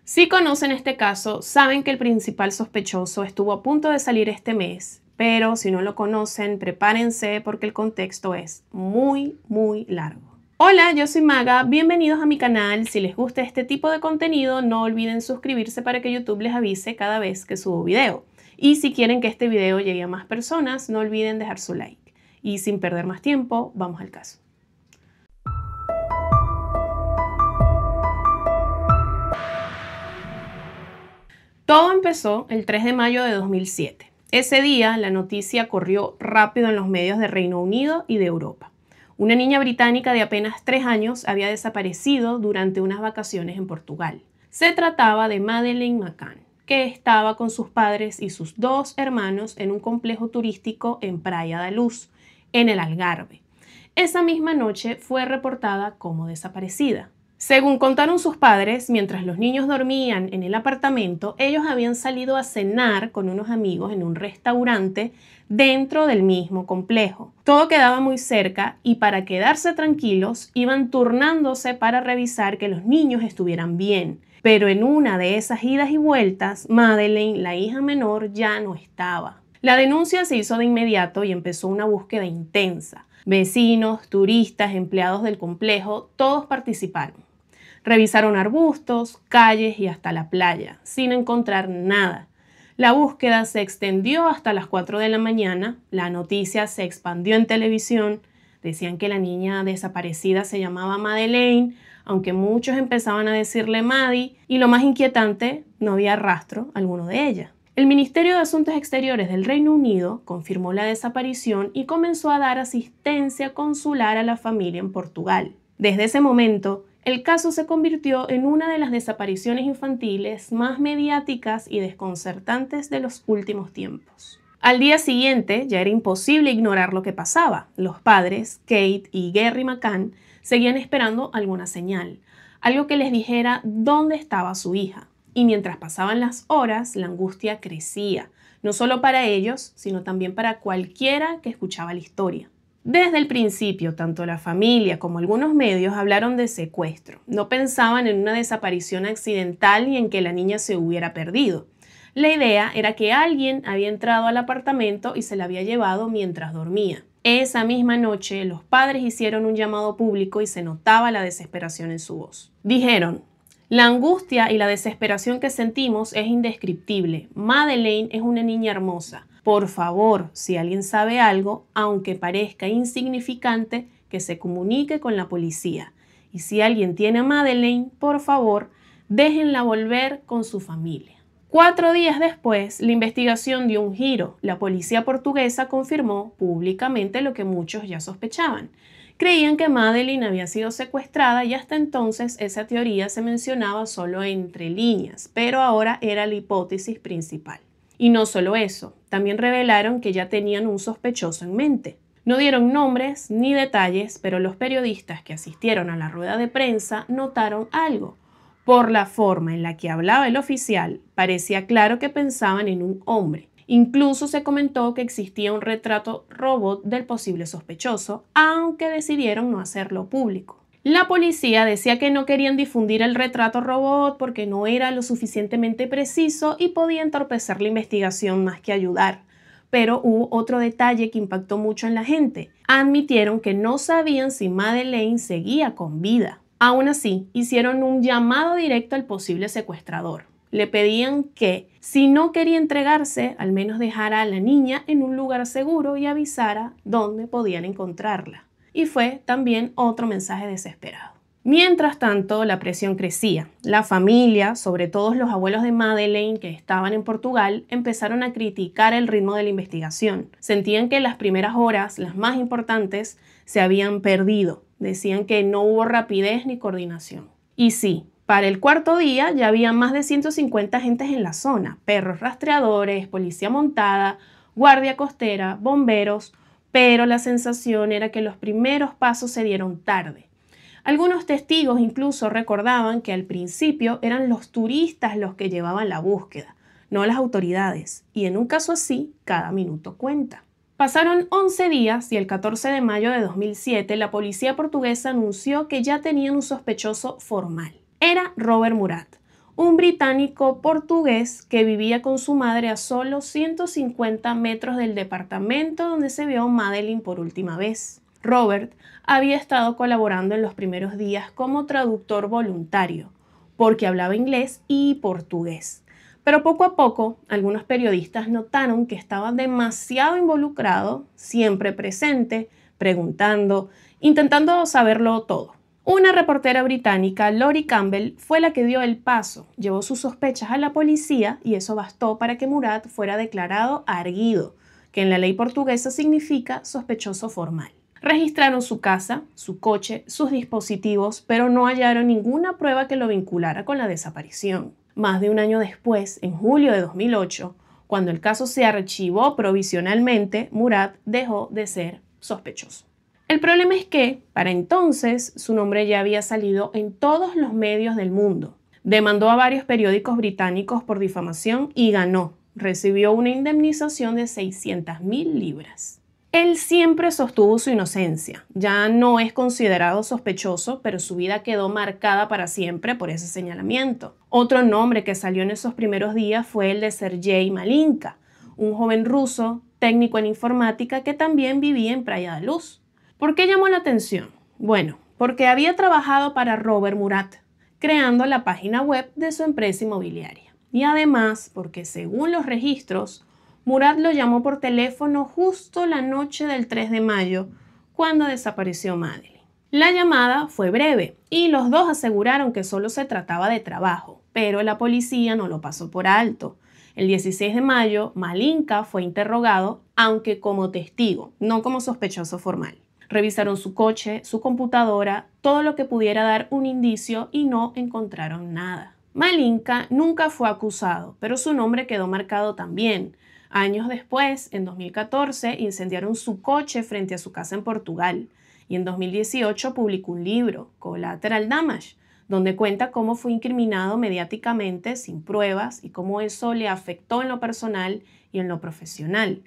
Si conocen este caso, saben que el principal sospechoso estuvo a punto de salir este mes, pero si no lo conocen, prepárense porque el contexto es muy largo. Hola, yo soy Maga, bienvenidos a mi canal. Si les gusta este tipo de contenido, no olviden suscribirse para que YouTube les avise cada vez que subo video. Y si quieren que este video llegue a más personas, no olviden dejar su like. Y sin perder más tiempo, vamos al caso. Todo empezó el 3 de mayo de 2007. Ese día, la noticia corrió rápido en los medios de Reino Unido y de Europa. Una niña británica de apenas 3 años había desaparecido durante unas vacaciones en Portugal. Se trataba de Madeleine McCann, que estaba con sus padres y sus 2 hermanos en un complejo turístico en Praia da Luz, en el Algarve. Esa misma noche fue reportada como desaparecida. Según contaron sus padres, mientras los niños dormían en el apartamento, ellos habían salido a cenar con unos amigos en un restaurante dentro del mismo complejo. Todo quedaba muy cerca y para quedarse tranquilos iban turnándose para revisar que los niños estuvieran bien. Pero en una de esas idas y vueltas, Madeleine, la hija menor, ya no estaba. La denuncia se hizo de inmediato y empezó una búsqueda intensa. Vecinos, turistas, empleados del complejo, todos participaron. Revisaron arbustos, calles y hasta la playa, sin encontrar nada. La búsqueda se extendió hasta las 4 de la mañana, la noticia se expandió en televisión, decían que la niña desaparecida se llamaba Madeleine, aunque muchos empezaban a decirle Maddie, y lo más inquietante, no había rastro alguno de ella. El Ministerio de Asuntos Exteriores del Reino Unido confirmó la desaparición y comenzó a dar asistencia consular a la familia en Portugal. Desde ese momento, el caso se convirtió en una de las desapariciones infantiles más mediáticas y desconcertantes de los últimos tiempos. Al día siguiente ya era imposible ignorar lo que pasaba. Los padres, Kate y Gerry McCann, seguían esperando alguna señal, algo que les dijera dónde estaba su hija. Y mientras pasaban las horas, la angustia crecía, no solo para ellos, sino también para cualquiera que escuchaba la historia. Desde el principio, tanto la familia como algunos medios hablaron de secuestro. No pensaban en una desaparición accidental ni en que la niña se hubiera perdido. La idea era que alguien había entrado al apartamento y se la había llevado mientras dormía. Esa misma noche, los padres hicieron un llamado público y se notaba la desesperación en su voz. Dijeron: la angustia y la desesperación que sentimos es indescriptible. Madeleine es una niña hermosa. Por favor, si alguien sabe algo, aunque parezca insignificante, que se comunique con la policía. Y si alguien tiene a Madeleine, por favor, déjenla volver con su familia. 4 días después, la investigación dio un giro. La policía portuguesa confirmó públicamente lo que muchos ya sospechaban. Creían que Madeleine había sido secuestrada y hasta entonces esa teoría se mencionaba solo entre líneas, pero ahora era la hipótesis principal. Y no solo eso, también revelaron que ya tenían un sospechoso en mente. No dieron nombres ni detalles, pero los periodistas que asistieron a la rueda de prensa notaron algo. Por la forma en la que hablaba el oficial, parecía claro que pensaban en un hombre. Incluso se comentó que existía un retrato robot del posible sospechoso, aunque decidieron no hacerlo público. La policía decía que no querían difundir el retrato robot porque no era lo suficientemente preciso y podía entorpecer la investigación más que ayudar. Pero hubo otro detalle que impactó mucho en la gente. Admitieron que no sabían si Madeleine seguía con vida. Aún así, hicieron un llamado directo al posible secuestrador. Le pedían que, si no quería entregarse, al menos dejara a la niña en un lugar seguro y avisara dónde podían encontrarla. Y fue también otro mensaje desesperado. Mientras tanto, la presión crecía. La familia, sobre todo los abuelos de Madeleine que estaban en Portugal, empezaron a criticar el ritmo de la investigación. Sentían que las primeras horas, las más importantes, se habían perdido. Decían que no hubo rapidez ni coordinación. Y sí, para el 4.º día ya había más de 150 agentes en la zona, perros rastreadores, policía montada, guardia costera, bomberos, pero la sensación era que los primeros pasos se dieron tarde. Algunos testigos incluso recordaban que al principio eran los turistas los que llevaban la búsqueda, no las autoridades, y en un caso así, cada minuto cuenta. Pasaron 11 días y el 14 de mayo de 2007 la policía portuguesa anunció que ya tenían un sospechoso formal. Era Robert Murat, un británico portugués que vivía con su madre a solo 150 metros del departamento donde se vio a Madeleine por última vez. Robert había estado colaborando en los primeros días como traductor voluntario, porque hablaba inglés y portugués. Pero poco a poco, algunos periodistas notaron que estaba demasiado involucrado, siempre presente, preguntando, intentando saberlo todo. Una reportera británica, Lori Campbell, fue la que dio el paso, llevó sus sospechas a la policía y eso bastó para que Murat fuera declarado arguido, que en la ley portuguesa significa sospechoso formal. Registraron su casa, su coche, sus dispositivos, pero no hallaron ninguna prueba que lo vinculara con la desaparición. Más de un año después, en julio de 2008, cuando el caso se archivó provisionalmente, Murat dejó de ser sospechoso. El problema es que, para entonces, su nombre ya había salido en todos los medios del mundo. Demandó a varios periódicos británicos por difamación y ganó. Recibió una indemnización de 600.000 libras. Él siempre sostuvo su inocencia. Ya no es considerado sospechoso, pero su vida quedó marcada para siempre por ese señalamiento. Otro nombre que salió en esos primeros días fue el de Sergei Malinka, un joven ruso, técnico en informática que también vivía en Praia da Luz. ¿Por qué llamó la atención? Bueno, porque había trabajado para Robert Murat, creando la página web de su empresa inmobiliaria. Y además, porque según los registros, Murat lo llamó por teléfono justo la noche del 3 de mayo, cuando desapareció Madeleine. La llamada fue breve y los dos aseguraron que solo se trataba de trabajo, pero la policía no lo pasó por alto. El 16 de mayo, Malinka fue interrogado, aunque como testigo, no como sospechoso formal. Revisaron su coche, su computadora, todo lo que pudiera dar un indicio y no encontraron nada. Malinka nunca fue acusado, pero su nombre quedó marcado también. Años después, en 2014, incendiaron su coche frente a su casa en Portugal y en 2018 publicó un libro, Collateral Damage, donde cuenta cómo fue incriminado mediáticamente sin pruebas y cómo eso le afectó en lo personal y en lo profesional.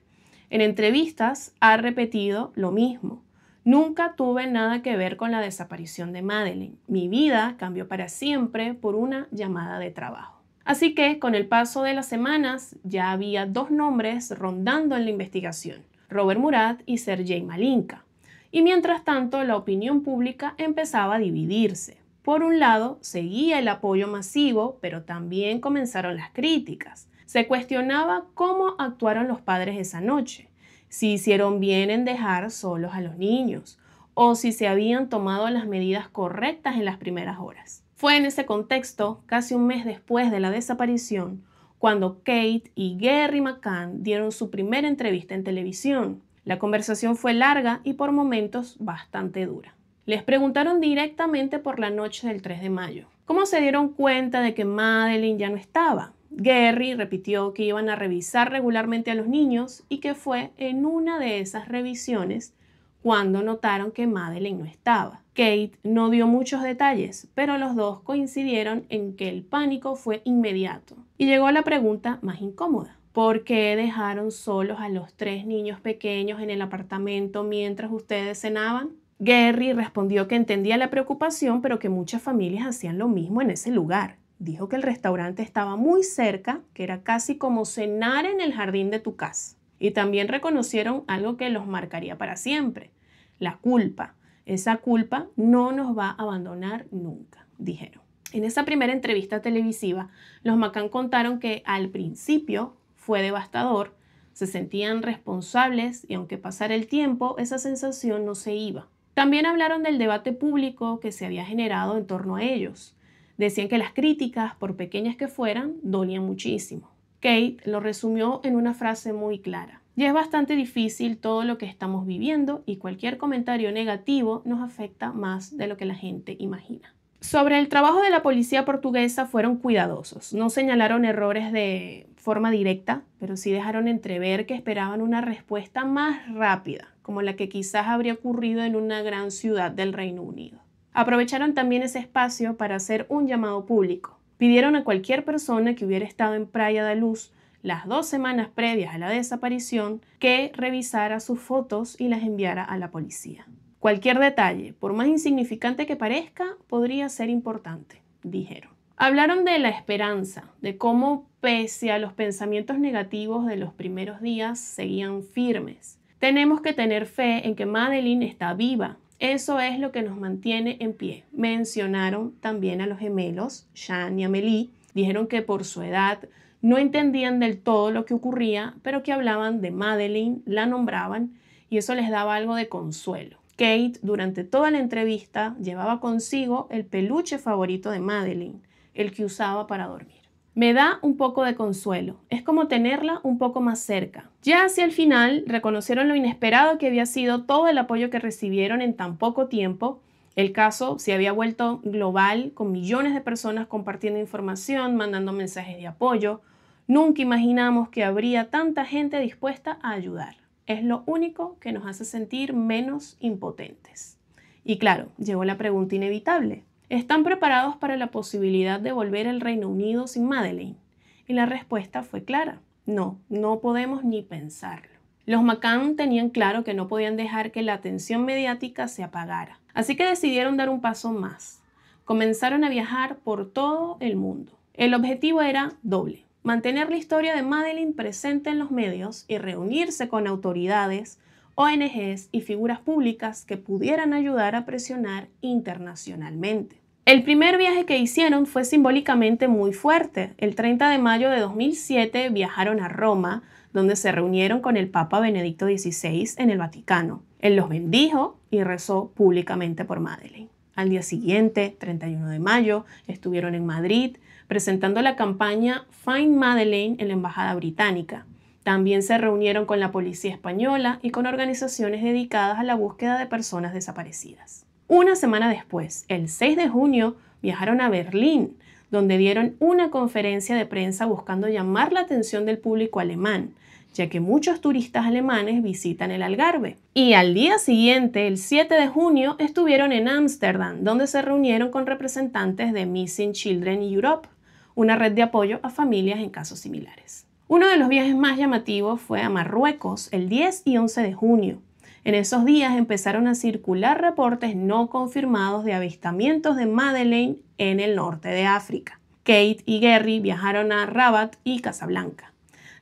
En entrevistas ha repetido lo mismo. Nunca tuve nada que ver con la desaparición de Madeleine. Mi vida cambió para siempre por una llamada de trabajo. Así que, con el paso de las semanas, ya había dos nombres rondando en la investigación, Robert Murat y Sergei Malinka. Y mientras tanto, la opinión pública empezaba a dividirse. Por un lado, seguía el apoyo masivo, pero también comenzaron las críticas. Se cuestionaba cómo actuaron los padres esa noche, si hicieron bien en dejar solos a los niños, o si se habían tomado las medidas correctas en las primeras horas. Fue en ese contexto, casi un mes después de la desaparición, cuando Kate y Gary McCann dieron su primera entrevista en televisión. La conversación fue larga y por momentos bastante dura. Les preguntaron directamente por la noche del 3 de mayo. ¿Cómo se dieron cuenta de que Madeleine ya no estaba? Gary repitió que iban a revisar regularmente a los niños y que fue en una de esas revisiones cuando notaron que Madeleine no estaba. Kate no dio muchos detalles, pero los dos coincidieron en que el pánico fue inmediato. Y llegó la pregunta más incómoda. ¿Por qué dejaron solos a los 3 niños pequeños en el apartamento mientras ustedes cenaban? Gary respondió que entendía la preocupación, pero que muchas familias hacían lo mismo en ese lugar. Dijo que el restaurante estaba muy cerca, que era casi como cenar en el jardín de tu casa. Y también reconocieron algo que los marcaría para siempre, la culpa. Esa culpa no nos va a abandonar nunca, dijeron. En esa primera entrevista televisiva, los McCann contaron que al principio fue devastador, se sentían responsables y aunque pasara el tiempo, esa sensación no se iba. También hablaron del debate público que se había generado en torno a ellos. Decían que las críticas, por pequeñas que fueran, dolían muchísimo. Kate lo resumió en una frase muy clara. Ya es bastante difícil todo lo que estamos viviendo y cualquier comentario negativo nos afecta más de lo que la gente imagina. Sobre el trabajo de la policía portuguesa fueron cuidadosos. No señalaron errores de forma directa, pero sí dejaron entrever que esperaban una respuesta más rápida, como la que quizás habría ocurrido en una gran ciudad del Reino Unido. Aprovecharon también ese espacio para hacer un llamado público. Pidieron a cualquier persona que hubiera estado en Praia da Luz las 2 semanas previas a la desaparición que revisara sus fotos y las enviara a la policía. Cualquier detalle, por más insignificante que parezca, podría ser importante, dijeron. Hablaron de la esperanza, de cómo pese a los pensamientos negativos de los primeros días seguían firmes. Tenemos que tener fe en que Madeleine está viva. Eso es lo que nos mantiene en pie. Mencionaron también a los gemelos, Jean y Amélie. Dijeron que por su edad no entendían del todo lo que ocurría, pero que hablaban de Madeleine, la nombraban y eso les daba algo de consuelo. Kate, durante toda la entrevista, llevaba consigo el peluche favorito de Madeleine, el que usaba para dormir. Me da un poco de consuelo, es como tenerla un poco más cerca. Ya hacia el final reconocieron lo inesperado que había sido todo el apoyo que recibieron en tan poco tiempo. El caso se había vuelto global, con millones de personas compartiendo información, mandando mensajes de apoyo. Nunca imaginamos que habría tanta gente dispuesta a ayudar. Es lo único que nos hace sentir menos impotentes. Y claro, llegó la pregunta inevitable. ¿Están preparados para la posibilidad de volver al Reino Unido sin Madeleine? Y la respuesta fue clara. No, no podemos ni pensarlo. Los McCann tenían claro que no podían dejar que la atención mediática se apagara. Así que decidieron dar un paso más. Comenzaron a viajar por todo el mundo. El objetivo era doble: mantener la historia de Madeleine presente en los medios y reunirse con autoridades, ONGs y figuras públicas que pudieran ayudar a presionar internacionalmente. El primer viaje que hicieron fue simbólicamente muy fuerte. El 30 de mayo de 2007 viajaron a Roma, donde se reunieron con el Papa Benedicto XVI en el Vaticano. Él los bendijo y rezó públicamente por Madeleine. Al día siguiente, 31 de mayo, estuvieron en Madrid presentando la campaña Find Madeleine en la Embajada Británica. También se reunieron con la policía española y con organizaciones dedicadas a la búsqueda de personas desaparecidas. Una semana después, el 6 de junio, viajaron a Berlín, donde dieron una conferencia de prensa buscando llamar la atención del público alemán, ya que muchos turistas alemanes visitan el Algarve. Y al día siguiente, el 7 de junio, estuvieron en Ámsterdam, donde se reunieron con representantes de Missing Children Europe, una red de apoyo a familias en casos similares. Uno de los viajes más llamativos fue a Marruecos el 10 y 11 de junio. En esos días empezaron a circular reportes no confirmados de avistamientos de Madeleine en el norte de África. Kate y Gerry viajaron a Rabat y Casablanca.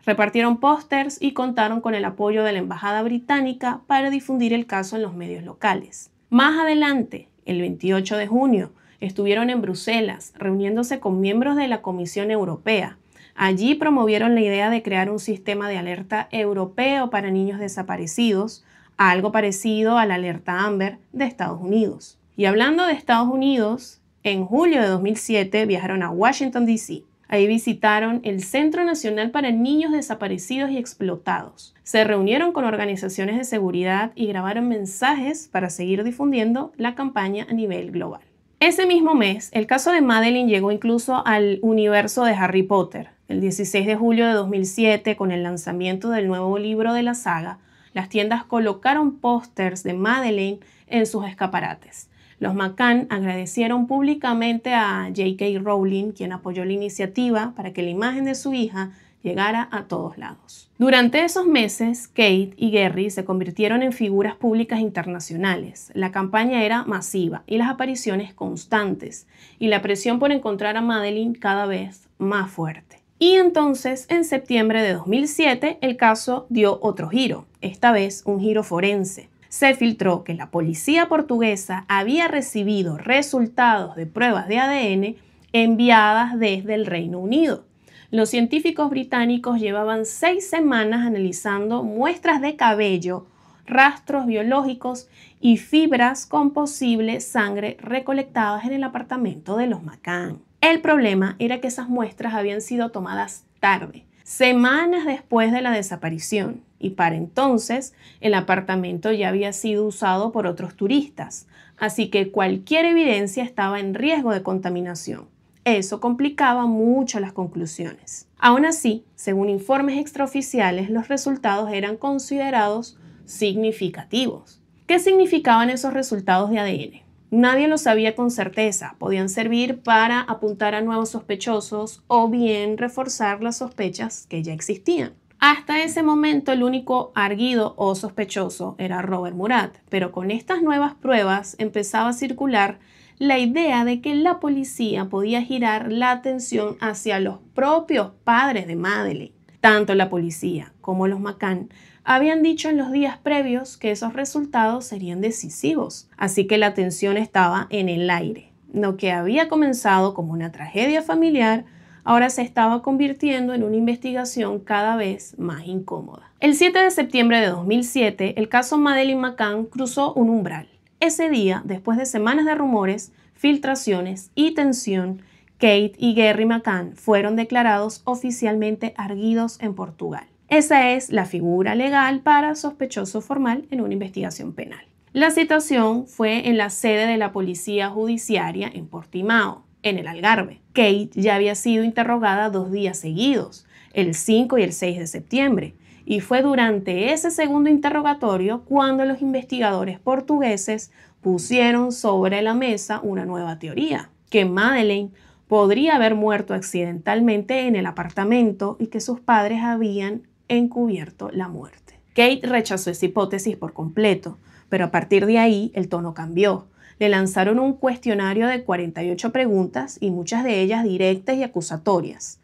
Repartieron pósters y contaron con el apoyo de la Embajada Británica para difundir el caso en los medios locales. Más adelante, el 28 de junio, estuvieron en Bruselas reuniéndose con miembros de la Comisión Europea. Allí promovieron la idea de crear un sistema de alerta europeo para niños desaparecidos, algo parecido a la alerta Amber de Estados Unidos. Y hablando de Estados Unidos, en julio de 2007 viajaron a Washington, D.C. Ahí visitaron el Centro Nacional para Niños Desaparecidos y Explotados. Se reunieron con organizaciones de seguridad y grabaron mensajes para seguir difundiendo la campaña a nivel global. Ese mismo mes, el caso de Madeleine llegó incluso al universo de Harry Potter. El 16 de julio de 2007, con el lanzamiento del nuevo libro de la saga, las tiendas colocaron pósters de Madeleine en sus escaparates. Los McCann agradecieron públicamente a J.K. Rowling, quien apoyó la iniciativa para que la imagen de su hija llegara a todos lados. Durante esos meses, Kate y Gerry se convirtieron en figuras públicas internacionales. La campaña era masiva y las apariciones constantes, y la presión por encontrar a Madeleine cada vez más fuerte. Y entonces, en septiembre de 2007, el caso dio otro giro, esta vez un giro forense. Se filtró que la policía portuguesa había recibido resultados de pruebas de ADN enviadas desde el Reino Unido. Los científicos británicos llevaban 6 semanas analizando muestras de cabello, rastros biológicos y fibras con posible sangre recolectadas en el apartamento de los McCann. El problema era que esas muestras habían sido tomadas tarde, semanas después de la desaparición, y para entonces el apartamento ya había sido usado por otros turistas, así que cualquier evidencia estaba en riesgo de contaminación. Eso complicaba mucho las conclusiones. Aún así, según informes extraoficiales, los resultados eran considerados significativos. ¿Qué significaban esos resultados de ADN? Nadie lo sabía con certeza. Podían servir para apuntar a nuevos sospechosos o bien reforzar las sospechas que ya existían. Hasta ese momento el único arguido o sospechoso era Robert Murat, pero con estas nuevas pruebas empezaba a circular la idea de que la policía podía girar la atención hacia los propios padres de Madeleine. Tanto la policía como los McCann habían dicho en los días previos que esos resultados serían decisivos, así que la atención estaba en el aire. Lo que había comenzado como una tragedia familiar ahora se estaba convirtiendo en una investigación cada vez más incómoda. El 7 de septiembre de 2007, el caso Madeleine McCann cruzó un umbral. Ese día, después de semanas de rumores, filtraciones y tensión, Kate y Gerry McCann fueron declarados oficialmente arguidos en Portugal. Esa es la figura legal para sospechoso formal en una investigación penal. La citación fue en la sede de la Policía Judiciaria en Portimao, en el Algarve. Kate ya había sido interrogada 2 días seguidos, el 5 y el 6 de septiembre, y fue durante ese segundo interrogatorio cuando los investigadores portugueses pusieron sobre la mesa una nueva teoría, que Madeleine podría haber muerto accidentalmente en el apartamento y que sus padres habían encubierto la muerte. Kate rechazó esa hipótesis por completo, pero a partir de ahí el tono cambió. Le lanzaron un cuestionario de 48 preguntas y muchas de ellas directas y acusatorias.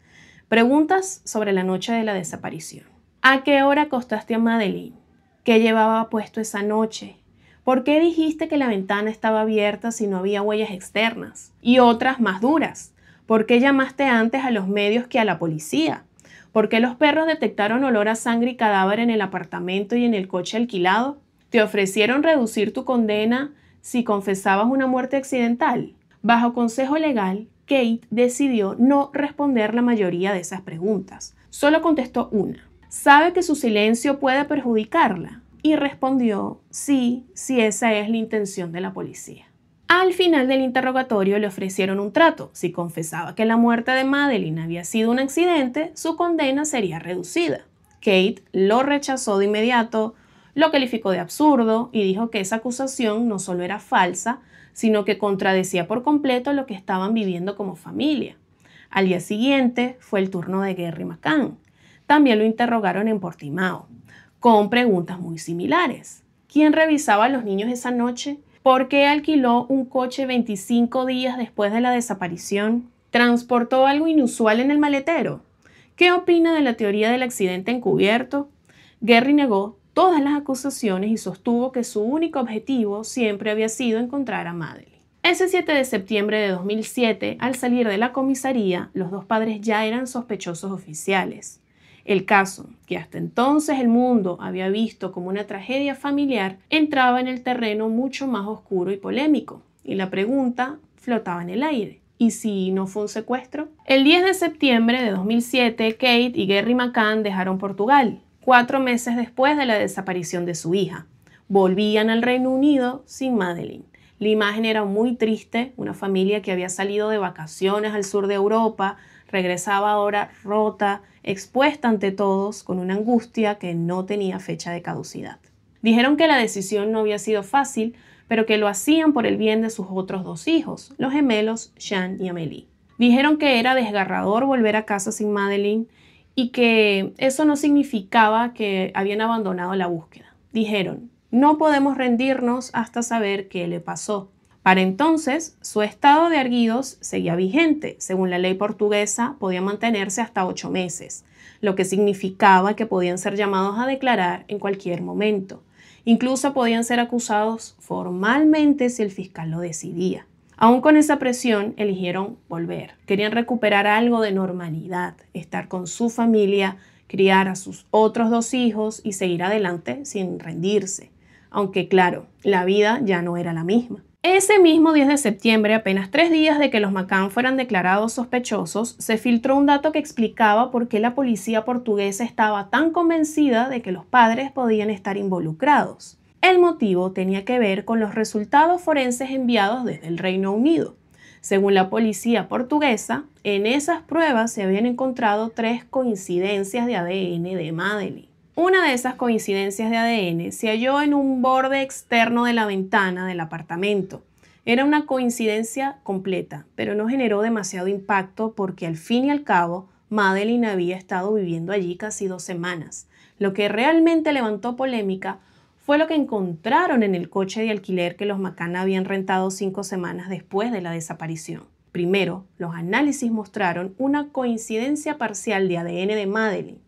Preguntas sobre la noche de la desaparición. ¿A qué hora acostaste a Madeleine? ¿Qué llevaba puesto esa noche? ¿Por qué dijiste que la ventana estaba abierta si no había huellas externas? Y otras más duras. ¿Por qué llamaste antes a los medios que a la policía? ¿Por qué los perros detectaron olor a sangre y cadáver en el apartamento y en el coche alquilado? ¿Te ofrecieron reducir tu condena si confesabas una muerte accidental? Bajo consejo legal, Kate decidió no responder la mayoría de esas preguntas. Solo contestó una. ¿Sabe que su silencio puede perjudicarla? Y respondió sí, si esa es la intención de la policía. Al final del interrogatorio le ofrecieron un trato. Si confesaba que la muerte de Madeleine había sido un accidente, su condena sería reducida. Kate lo rechazó de inmediato, lo calificó de absurdo y dijo que esa acusación no solo era falsa, sino que contradecía por completo lo que estaban viviendo como familia. Al día siguiente fue el turno de Gerry McCann. También lo interrogaron en Portimao, con preguntas muy similares. ¿Quién revisaba a los niños esa noche? ¿Por qué alquiló un coche 25 días después de la desaparición? ¿Transportó algo inusual en el maletero? ¿Qué opina de la teoría del accidente encubierto? Gerry negó todas las acusaciones y sostuvo que su único objetivo siempre había sido encontrar a Madeleine. Ese 7 de septiembre de 2007, al salir de la comisaría, los dos padres ya eran sospechosos oficiales. El caso, que hasta entonces el mundo había visto como una tragedia familiar, entraba en el terreno mucho más oscuro y polémico, y la pregunta flotaba en el aire. ¿Y si no fue un secuestro? El 10 de septiembre de 2007, Kate y Gerry McCann dejaron Portugal, 4 meses después de la desaparición de su hija. Volvían al Reino Unido sin Madeleine. La imagen era muy triste, una familia que había salido de vacaciones al sur de Europa, regresaba ahora rota, expuesta ante todos, con una angustia que no tenía fecha de caducidad. Dijeron que la decisión no había sido fácil, pero que lo hacían por el bien de sus otros 2 hijos, los gemelos Jean y Amélie. Dijeron que era desgarrador volver a casa sin Madeleine y que eso no significaba que habían abandonado la búsqueda. Dijeron, no podemos rendirnos hasta saber qué le pasó. Para entonces, su estado de arguidos seguía vigente. Según la ley portuguesa, podía mantenerse hasta 8 meses, lo que significaba que podían ser llamados a declarar en cualquier momento. Incluso podían ser acusados formalmente si el fiscal lo decidía. Aún con esa presión, eligieron volver. Querían recuperar algo de normalidad, estar con su familia, criar a sus otros 2 hijos y seguir adelante sin rendirse. Aunque claro, la vida ya no era la misma. Ese mismo 10 de septiembre, apenas 3 días de que los McCann fueran declarados sospechosos, se filtró un dato que explicaba por qué la policía portuguesa estaba tan convencida de que los padres podían estar involucrados. El motivo tenía que ver con los resultados forenses enviados desde el Reino Unido. Según la policía portuguesa, en esas pruebas se habían encontrado 3 coincidencias de ADN de Madeleine. Una de esas coincidencias de ADN se halló en un borde externo de la ventana del apartamento. Era una coincidencia completa, pero no generó demasiado impacto porque al fin y al cabo Madeleine había estado viviendo allí casi 2 semanas. Lo que realmente levantó polémica fue lo que encontraron en el coche de alquiler que los McCann habían rentado 5 semanas después de la desaparición. Primero, los análisis mostraron una coincidencia parcial de ADN de Madeleine.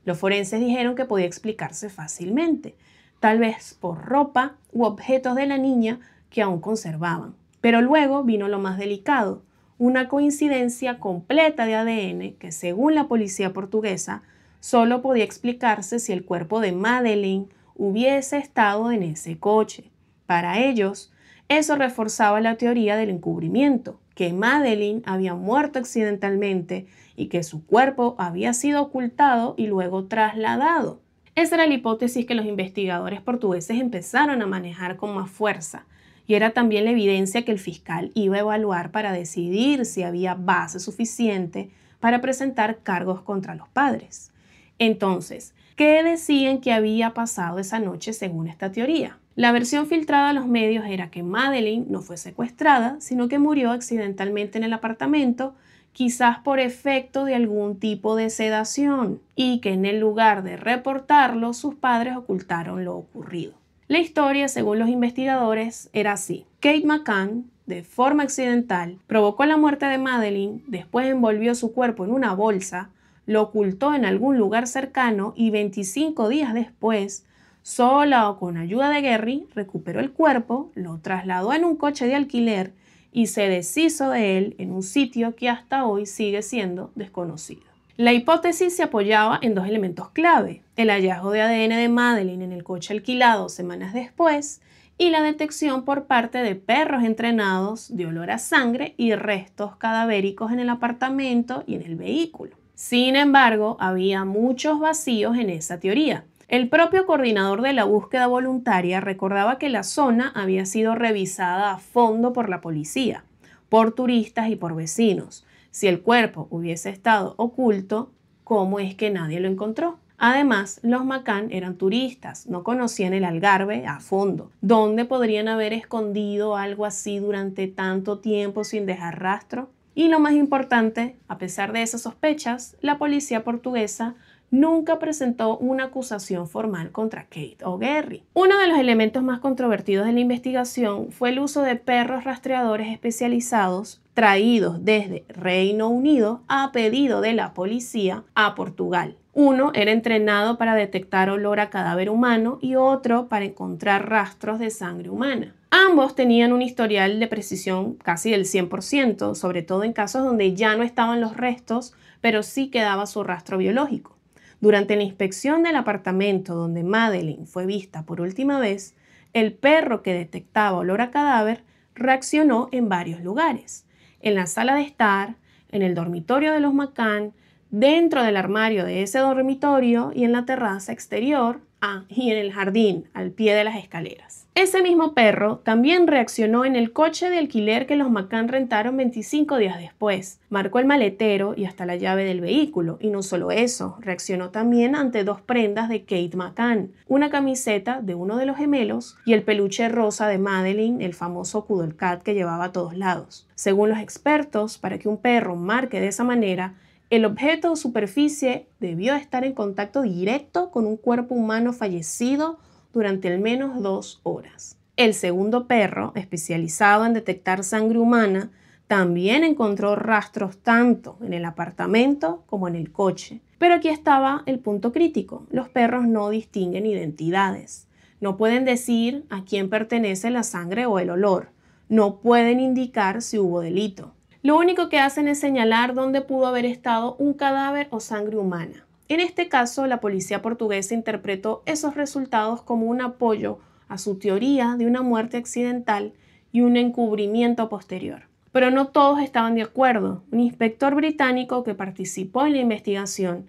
Los forenses dijeron que podía explicarse fácilmente, tal vez por ropa u objetos de la niña que aún conservaban. Pero luego vino lo más delicado, una coincidencia completa de ADN que, según la policía portuguesa, solo podía explicarse si el cuerpo de Madeleine hubiese estado en ese coche. Para ellos, eso reforzaba la teoría del encubrimiento, que Madeleine había muerto accidentalmente y que su cuerpo había sido ocultado y luego trasladado. Esa era la hipótesis que los investigadores portugueses empezaron a manejar con más fuerza, y era también la evidencia que el fiscal iba a evaluar para decidir si había base suficiente para presentar cargos contra los padres. Entonces, ¿qué decían que había pasado esa noche según esta teoría? La versión filtrada a los medios era que Madeleine no fue secuestrada, sino que murió accidentalmente en el apartamento, quizás por efecto de algún tipo de sedación, y que en el lugar de reportarlo, sus padres ocultaron lo ocurrido. La historia, según los investigadores, era así. Kate McCann, de forma accidental, provocó la muerte de Madeleine, después envolvió su cuerpo en una bolsa, lo ocultó en algún lugar cercano y 25 días después, sola o con ayuda de Gary, recuperó el cuerpo, lo trasladó en un coche de alquiler y se deshizo de él en un sitio que hasta hoy sigue siendo desconocido. La hipótesis se apoyaba en dos elementos clave: el hallazgo de ADN de Madeleine en el coche alquilado semanas después y la detección por parte de perros entrenados de olor a sangre y restos cadavéricos en el apartamento y en el vehículo. Sin embargo, había muchos vacíos en esa teoría. El propio coordinador de la búsqueda voluntaria recordaba que la zona había sido revisada a fondo por la policía, por turistas y por vecinos. Si el cuerpo hubiese estado oculto, ¿cómo es que nadie lo encontró? Además, los McCann eran turistas, no conocían el Algarve a fondo. ¿Dónde podrían haber escondido algo así durante tanto tiempo sin dejar rastro? Y lo más importante, a pesar de esas sospechas, la policía portuguesa nunca presentó una acusación formal contra Kate o Gary. Uno de los elementos más controvertidos de la investigación fue el uso de perros rastreadores especializados traídos desde Reino Unido a pedido de la policía a Portugal. Uno era entrenado para detectar olor a cadáver humano y otro para encontrar rastros de sangre humana. Ambos tenían un historial de precisión casi del 100%, sobre todo en casos donde ya no estaban los restos, pero sí quedaba su rastro biológico. Durante la inspección del apartamento donde Madeleine fue vista por última vez, el perro que detectaba olor a cadáver reaccionó en varios lugares: en la sala de estar, en el dormitorio de los McCann, dentro del armario de ese dormitorio y en la terraza exterior, y en el jardín, al pie de las escaleras. Ese mismo perro también reaccionó en el coche de alquiler que los McCann rentaron 25 días después. Marcó el maletero y hasta la llave del vehículo. Y no solo eso, reaccionó también ante dos prendas de Kate McCann: una camiseta de uno de los gemelos y el peluche rosa de Madeleine, el famoso Cuddle Cat que llevaba a todos lados. Según los expertos, para que un perro marque de esa manera, el objeto o superficie debió estar en contacto directo con un cuerpo humano fallecido durante al menos 2 horas. El segundo perro, especializado en detectar sangre humana, también encontró rastros tanto en el apartamento como en el coche. Pero aquí estaba el punto crítico: los perros no distinguen identidades. No pueden decir a quién pertenece la sangre o el olor. No pueden indicar si hubo delito. Lo único que hacen es señalar dónde pudo haber estado un cadáver o sangre humana. En este caso, la policía portuguesa interpretó esos resultados como un apoyo a su teoría de una muerte accidental y un encubrimiento posterior. Pero no todos estaban de acuerdo. Un inspector británico que participó en la investigación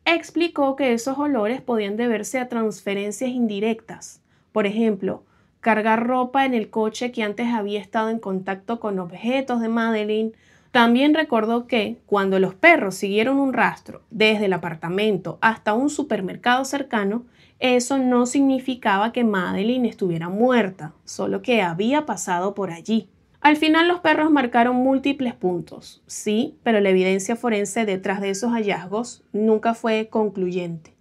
explicó que esos olores podían deberse a transferencias indirectas. Por ejemplo, cargar ropa en el coche que antes había estado en contacto con objetos de Madeleine. También recordó que cuando los perros siguieron un rastro desde el apartamento hasta un supermercado cercano, eso no significaba que Madeleine estuviera muerta, solo que había pasado por allí. Al final los perros marcaron múltiples puntos, sí, pero la evidencia forense detrás de esos hallazgos nunca fue concluyente.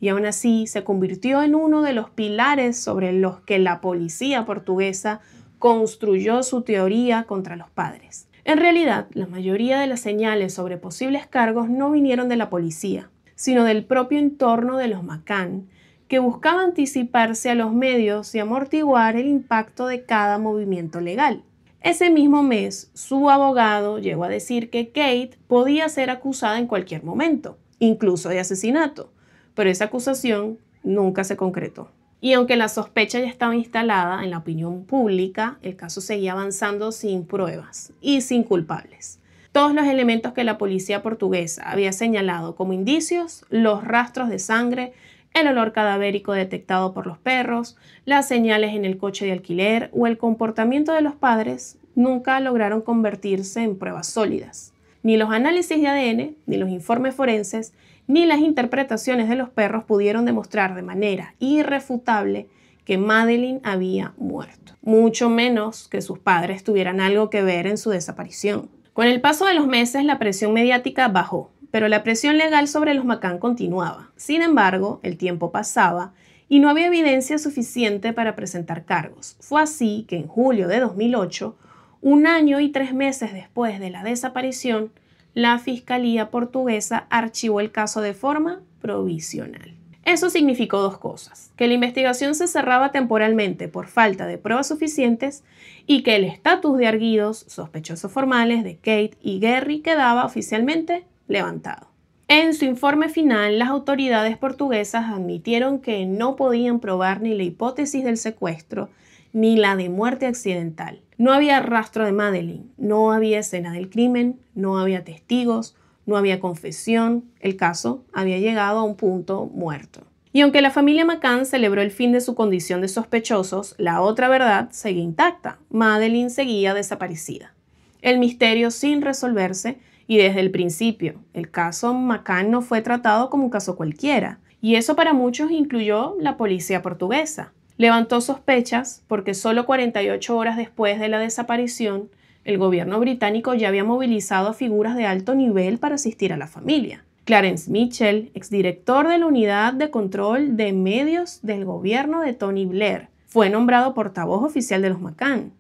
y aún así se convirtió en uno de los pilares sobre los que la policía portuguesa construyó su teoría contra los padres. En realidad, la mayoría de las señales sobre posibles cargos no vinieron de la policía, sino del propio entorno de los McCann, que buscaba anticiparse a los medios y amortiguar el impacto de cada movimiento legal. Ese mismo mes, su abogado llegó a decir que Kate podía ser acusada en cualquier momento, incluso de asesinato, pero esa acusación nunca se concretó. Y aunque la sospecha ya estaba instalada en la opinión pública, el caso seguía avanzando sin pruebas y sin culpables. Todos los elementos que la policía portuguesa había señalado como indicios, los rastros de sangre, el olor cadavérico detectado por los perros, las señales en el coche de alquiler o el comportamiento de los padres, nunca lograron convertirse en pruebas sólidas. Ni los análisis de ADN, ni los informes forenses, ni las interpretaciones de los perros pudieron demostrar de manera irrefutable que Madeleine había muerto, mucho menos que sus padres tuvieran algo que ver en su desaparición. Con el paso de los meses, la presión mediática bajó, pero la presión legal sobre los McCann continuaba. Sin embargo, el tiempo pasaba y no había evidencia suficiente para presentar cargos. Fue así que en julio de 2008, 1 año y 3 meses después de la desaparición, la Fiscalía portuguesa archivó el caso de forma provisional. Eso significó 2 cosas: que la investigación se cerraba temporalmente por falta de pruebas suficientes y que el estatus de arguidos sospechosos formales de Kate y Gerry quedaba oficialmente levantado. En su informe final, las autoridades portuguesas admitieron que no podían probar ni la hipótesis del secuestro ni la de muerte accidental. No había rastro de Madeleine, no había escena del crimen, no había testigos, no había confesión. El caso había llegado a un punto muerto. Y aunque la familia McCann celebró el fin de su condición de sospechosos, la otra verdad seguía intacta. Madeleine seguía desaparecida. El misterio sin resolverse, y desde el principio, el caso McCann no fue tratado como un caso cualquiera. Y eso para muchos incluyó la policía portuguesa. Levantó sospechas porque solo 48 horas después de la desaparición, el gobierno británico ya había movilizado a figuras de alto nivel para asistir a la familia. Clarence Mitchell, exdirector de la Unidad de Control de Medios del gobierno de Tony Blair, fue nombrado portavoz oficial de los McCann.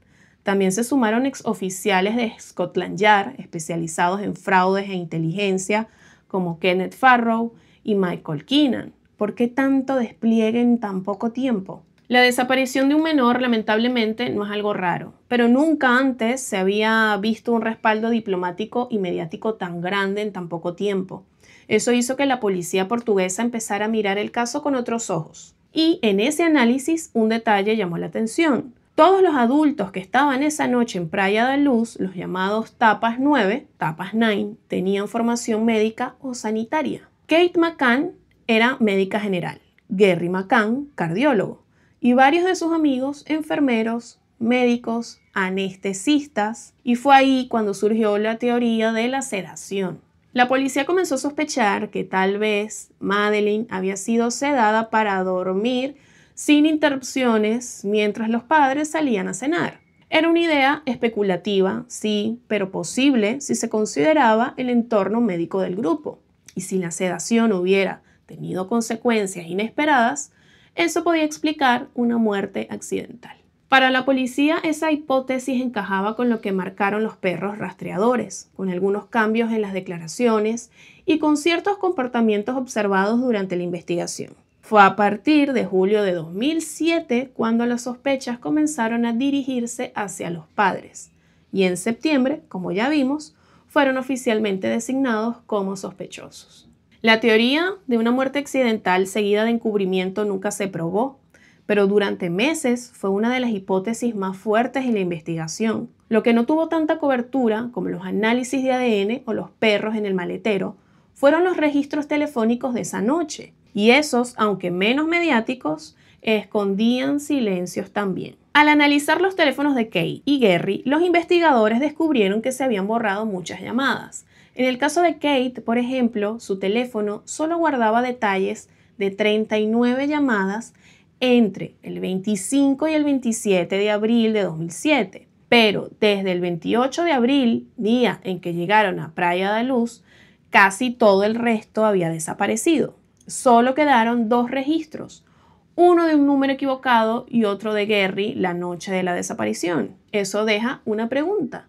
También se sumaron exoficiales de Scotland Yard, especializados en fraudes e inteligencia, como Kenneth Farrow y Michael Keenan. ¿Por qué tanto despliegue en tan poco tiempo? La desaparición de un menor, lamentablemente, no es algo raro, pero nunca antes se había visto un respaldo diplomático y mediático tan grande en tan poco tiempo. Eso hizo que la policía portuguesa empezara a mirar el caso con otros ojos. Y en ese análisis, un detalle llamó la atención. Todos los adultos que estaban esa noche en Praia da Luz, los llamados Tapas 9, tenían formación médica o sanitaria. Kate McCann era médica general, Gerry McCann, cardiólogo, y varios de sus amigos, enfermeros, médicos, anestesistas, y fue ahí cuando surgió la teoría de la sedación. La policía comenzó a sospechar que tal vez Madeleine había sido sedada para dormir sin interrupciones mientras los padres salían a cenar. Era una idea especulativa, sí, pero posible si se consideraba el entorno médico del grupo. Y si la sedación hubiera tenido consecuencias inesperadas, eso podía explicar una muerte accidental. Para la policía, esa hipótesis encajaba con lo que marcaron los perros rastreadores, con algunos cambios en las declaraciones y con ciertos comportamientos observados durante la investigación. Fue a partir de julio de 2007 cuando las sospechas comenzaron a dirigirse hacia los padres, y en septiembre, como ya vimos, fueron oficialmente designados como sospechosos. La teoría de una muerte accidental seguida de encubrimiento nunca se probó, pero durante meses fue una de las hipótesis más fuertes en la investigación. Lo que no tuvo tanta cobertura, como los análisis de ADN o los perros en el maletero, fueron los registros telefónicos de esa noche. Y esos, aunque menos mediáticos, escondían silencios también. Al analizar los teléfonos de Kate y Gerry, los investigadores descubrieron que se habían borrado muchas llamadas. En el caso de Kate, por ejemplo, su teléfono solo guardaba detalles de 39 llamadas entre el 25 y el 27 de abril de 2007. Pero desde el 28 de abril, día en que llegaron a Praia da Luz, casi todo el resto había desaparecido. Solo quedaron 2 registros, uno de un número equivocado y otro de Gary la noche de la desaparición. Eso deja una pregunta.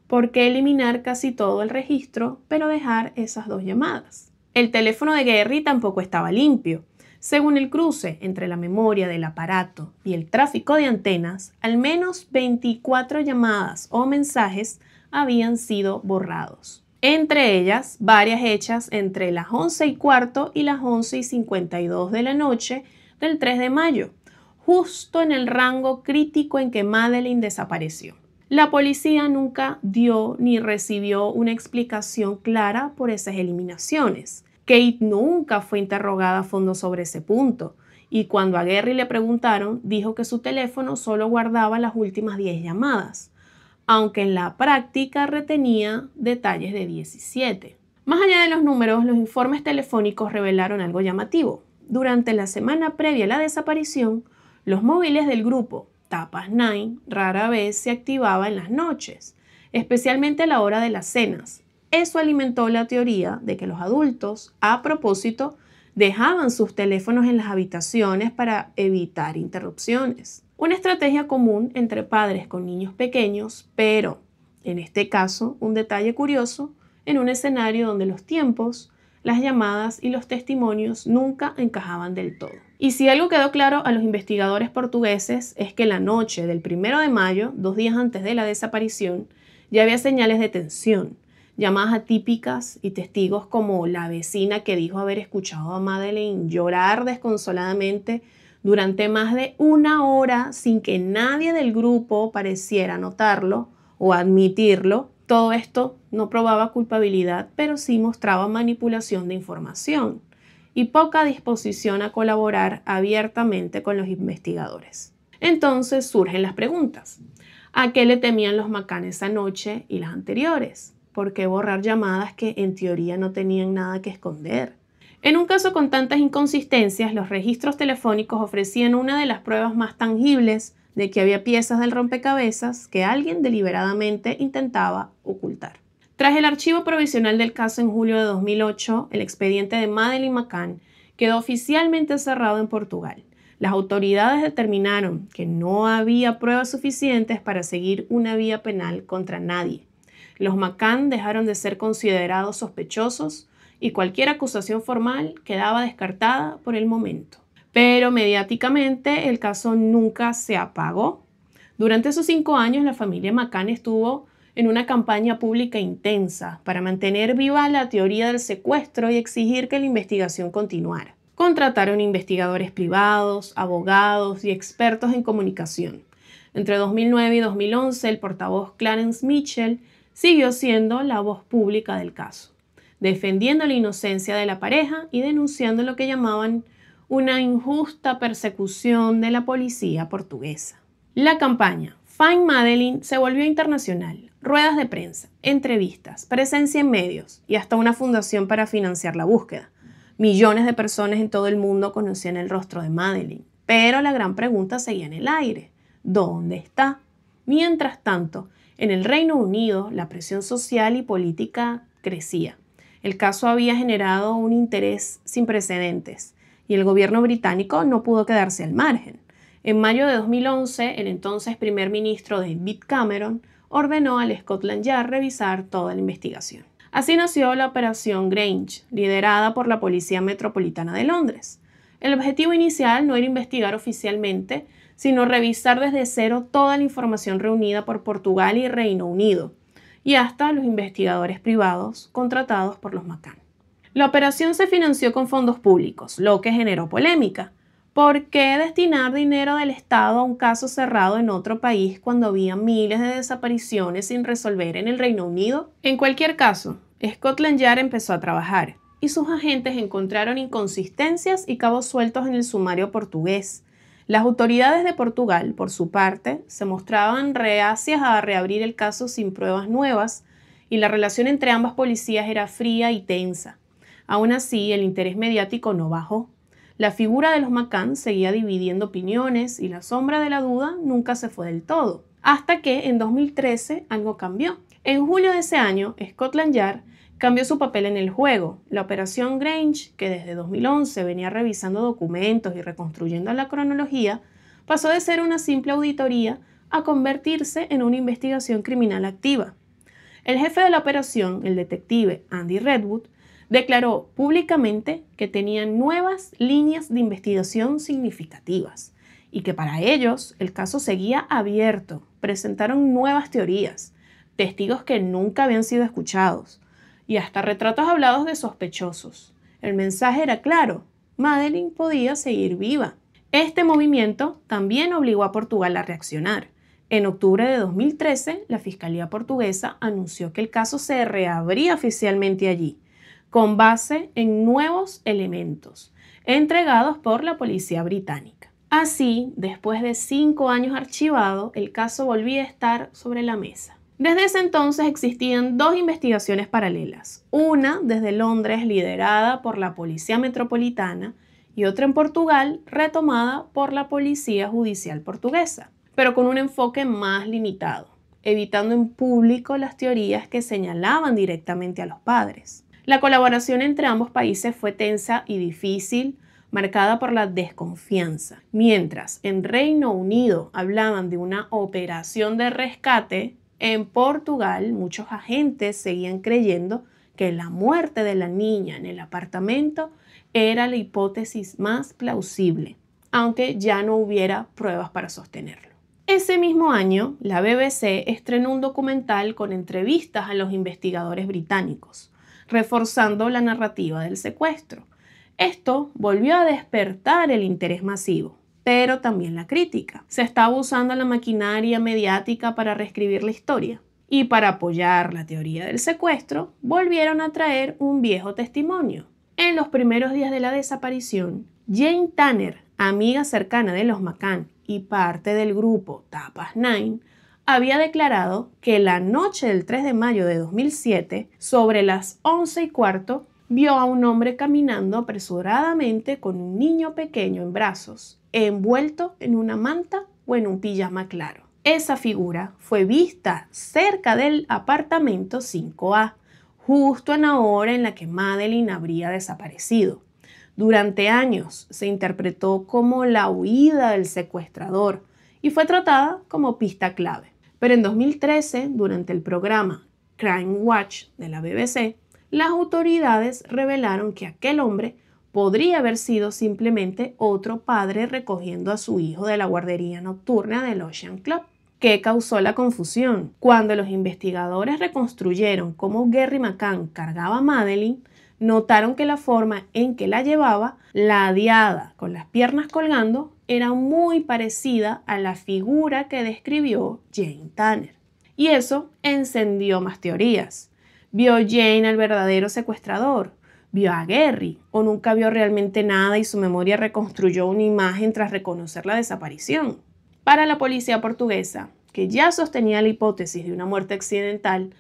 ¿Por qué eliminar casi todo el registro, pero dejar esas 2 llamadas? El teléfono de Gary tampoco estaba limpio. Según el cruce entre la memoria del aparato y el tráfico de antenas, al menos 24 llamadas o mensajes habían sido borrados. Entre ellas, varias hechas entre las 11:15 y las 11:52 de la noche del 3 de mayo, justo en el rango crítico en que Madeleine desapareció. La policía nunca dio ni recibió una explicación clara por esas eliminaciones. Kate nunca fue interrogada a fondo sobre ese punto, y cuando a Gary le preguntaron, dijo que su teléfono solo guardaba las últimas 10 llamadas, aunque en la práctica retenía detalles de 17. Más allá de los números, los informes telefónicos revelaron algo llamativo. Durante la semana previa a la desaparición, los móviles del grupo Tapas 9 rara vez se activaban en las noches, especialmente a la hora de las cenas. Eso alimentó la teoría de que los adultos, a propósito, dejaban sus teléfonos en las habitaciones para evitar interrupciones. Una estrategia común entre padres con niños pequeños, pero, en este caso, un detalle curioso, en un escenario donde los tiempos, las llamadas y los testimonios nunca encajaban del todo. Y si algo quedó claro a los investigadores portugueses es que la noche del 1 de mayo, 2 días antes de la desaparición, ya había señales de tensión, llamadas atípicas y testigos como la vecina que dijo haber escuchado a Madeleine llorar desconsoladamente durante más de 1 hora sin que nadie del grupo pareciera notarlo o admitirlo. Todo esto no probaba culpabilidad, pero sí mostraba manipulación de información y poca disposición a colaborar abiertamente con los investigadores. Entonces surgen las preguntas. ¿A qué le temían los McCann esa noche y las anteriores? ¿Por qué borrar llamadas que en teoría no tenían nada que esconder? En un caso con tantas inconsistencias, los registros telefónicos ofrecían una de las pruebas más tangibles de que había piezas del rompecabezas que alguien deliberadamente intentaba ocultar. Tras el archivo provisional del caso en julio de 2008, el expediente de Madeleine McCann quedó oficialmente cerrado en Portugal. Las autoridades determinaron que no había pruebas suficientes para seguir una vía penal contra nadie. Los McCann dejaron de ser considerados sospechosos y cualquier acusación formal quedaba descartada por el momento. Pero mediáticamente el caso nunca se apagó. Durante esos 5 años la familia McCann estuvo en una campaña pública intensa para mantener viva la teoría del secuestro y exigir que la investigación continuara. Contrataron investigadores privados, abogados y expertos en comunicación. Entre 2009 y 2011 el portavoz Clarence Mitchell siguió siendo la voz pública del caso, defendiendo la inocencia de la pareja y denunciando lo que llamaban una injusta persecución de la policía portuguesa. La campaña Find Madeleine se volvió internacional. Ruedas de prensa, entrevistas, presencia en medios y hasta una fundación para financiar la búsqueda. Millones de personas en todo el mundo conocían el rostro de Madeleine, pero la gran pregunta seguía en el aire. ¿Dónde está? Mientras tanto, en el Reino Unido, la presión social y política crecía. El caso había generado un interés sin precedentes y el gobierno británico no pudo quedarse al margen. En mayo de 2011, el entonces primer ministro David Cameron ordenó al Scotland Yard revisar toda la investigación. Así nació la Operación Grange, liderada por la Policía Metropolitana de Londres. El objetivo inicial no era investigar oficialmente, sino revisar desde cero toda la información reunida por Portugal y Reino Unido, y hasta los investigadores privados contratados por los McCann. La operación se financió con fondos públicos, lo que generó polémica. ¿Por qué destinar dinero del Estado a un caso cerrado en otro país cuando había miles de desapariciones sin resolver en el Reino Unido? En cualquier caso, Scotland Yard empezó a trabajar y sus agentes encontraron inconsistencias y cabos sueltos en el sumario portugués. Las autoridades de Portugal, por su parte, se mostraban reacias a reabrir el caso sin pruebas nuevas y la relación entre ambas policías era fría y tensa. Aún así, el interés mediático no bajó. La figura de los McCann seguía dividiendo opiniones y la sombra de la duda nunca se fue del todo. Hasta que en 2013 algo cambió. En julio de ese año, Scotland Yard cambió su papel en el juego. La Operación Grange, que desde 2011 venía revisando documentos y reconstruyendo la cronología, pasó de ser una simple auditoría a convertirse en una investigación criminal activa. El jefe de la operación, el detective Andy Redwood, declaró públicamente que tenían nuevas líneas de investigación significativas y que para ellos el caso seguía abierto. Presentaron nuevas teorías, testigos que nunca habían sido escuchados y hasta retratos hablados de sospechosos. El mensaje era claro: Madeleine podía seguir viva. Este movimiento también obligó a Portugal a reaccionar. En octubre de 2013, la Fiscalía portuguesa anunció que el caso se reabría oficialmente allí, con base en nuevos elementos entregados por la policía británica. Así, después de 5 años archivado, el caso volvía a estar sobre la mesa. Desde ese entonces existían 2 investigaciones paralelas, una desde Londres liderada por la Policía Metropolitana y otra en Portugal retomada por la Policía Judicial Portuguesa, pero con un enfoque más limitado, evitando en público las teorías que señalaban directamente a los padres. La colaboración entre ambos países fue tensa y difícil, marcada por la desconfianza. Mientras en Reino Unido hablaban de una operación de rescate, en Portugal muchos agentes seguían creyendo que la muerte de la niña en el apartamento era la hipótesis más plausible, aunque ya no hubiera pruebas para sostenerlo. Ese mismo año, la BBC estrenó un documental con entrevistas a los investigadores británicos, reforzando la narrativa del secuestro. Esto volvió a despertar el interés masivo, pero también la crítica. Se estaba usando la maquinaria mediática para reescribir la historia. Y para apoyar la teoría del secuestro, volvieron a traer un viejo testimonio. En los primeros días de la desaparición, Jane Tanner, amiga cercana de los McCann y parte del grupo Tapas 9, había declarado que la noche del 3 de mayo de 2007, sobre las 11:15, vio a un hombre caminando apresuradamente con un niño pequeño en brazos, envuelto en una manta o en un pijama claro. Esa figura fue vista cerca del apartamento 5A, justo en la hora en la que Madeleine habría desaparecido. Durante años se interpretó como la huida del secuestrador y fue tratada como pista clave. Pero en 2013, durante el programa Crime Watch de la BBC, las autoridades revelaron que aquel hombre podría haber sido simplemente otro padre recogiendo a su hijo de la guardería nocturna del Ocean Club. ¿Qué causó la confusión? Cuando los investigadores reconstruyeron cómo Gerry McCann cargaba a Madeleine, notaron que la forma en que la llevaba, ladeada con las piernas colgando, era muy parecida a la figura que describió Jane Tanner. Y eso encendió más teorías. ¿Vio Jane al verdadero secuestrador? ¿Vio a Gerry? ¿O nunca vio realmente nada y su memoria reconstruyó una imagen tras reconocer la desaparición? Para la policía portuguesa, que ya sostenía la hipótesis de una muerte accidental,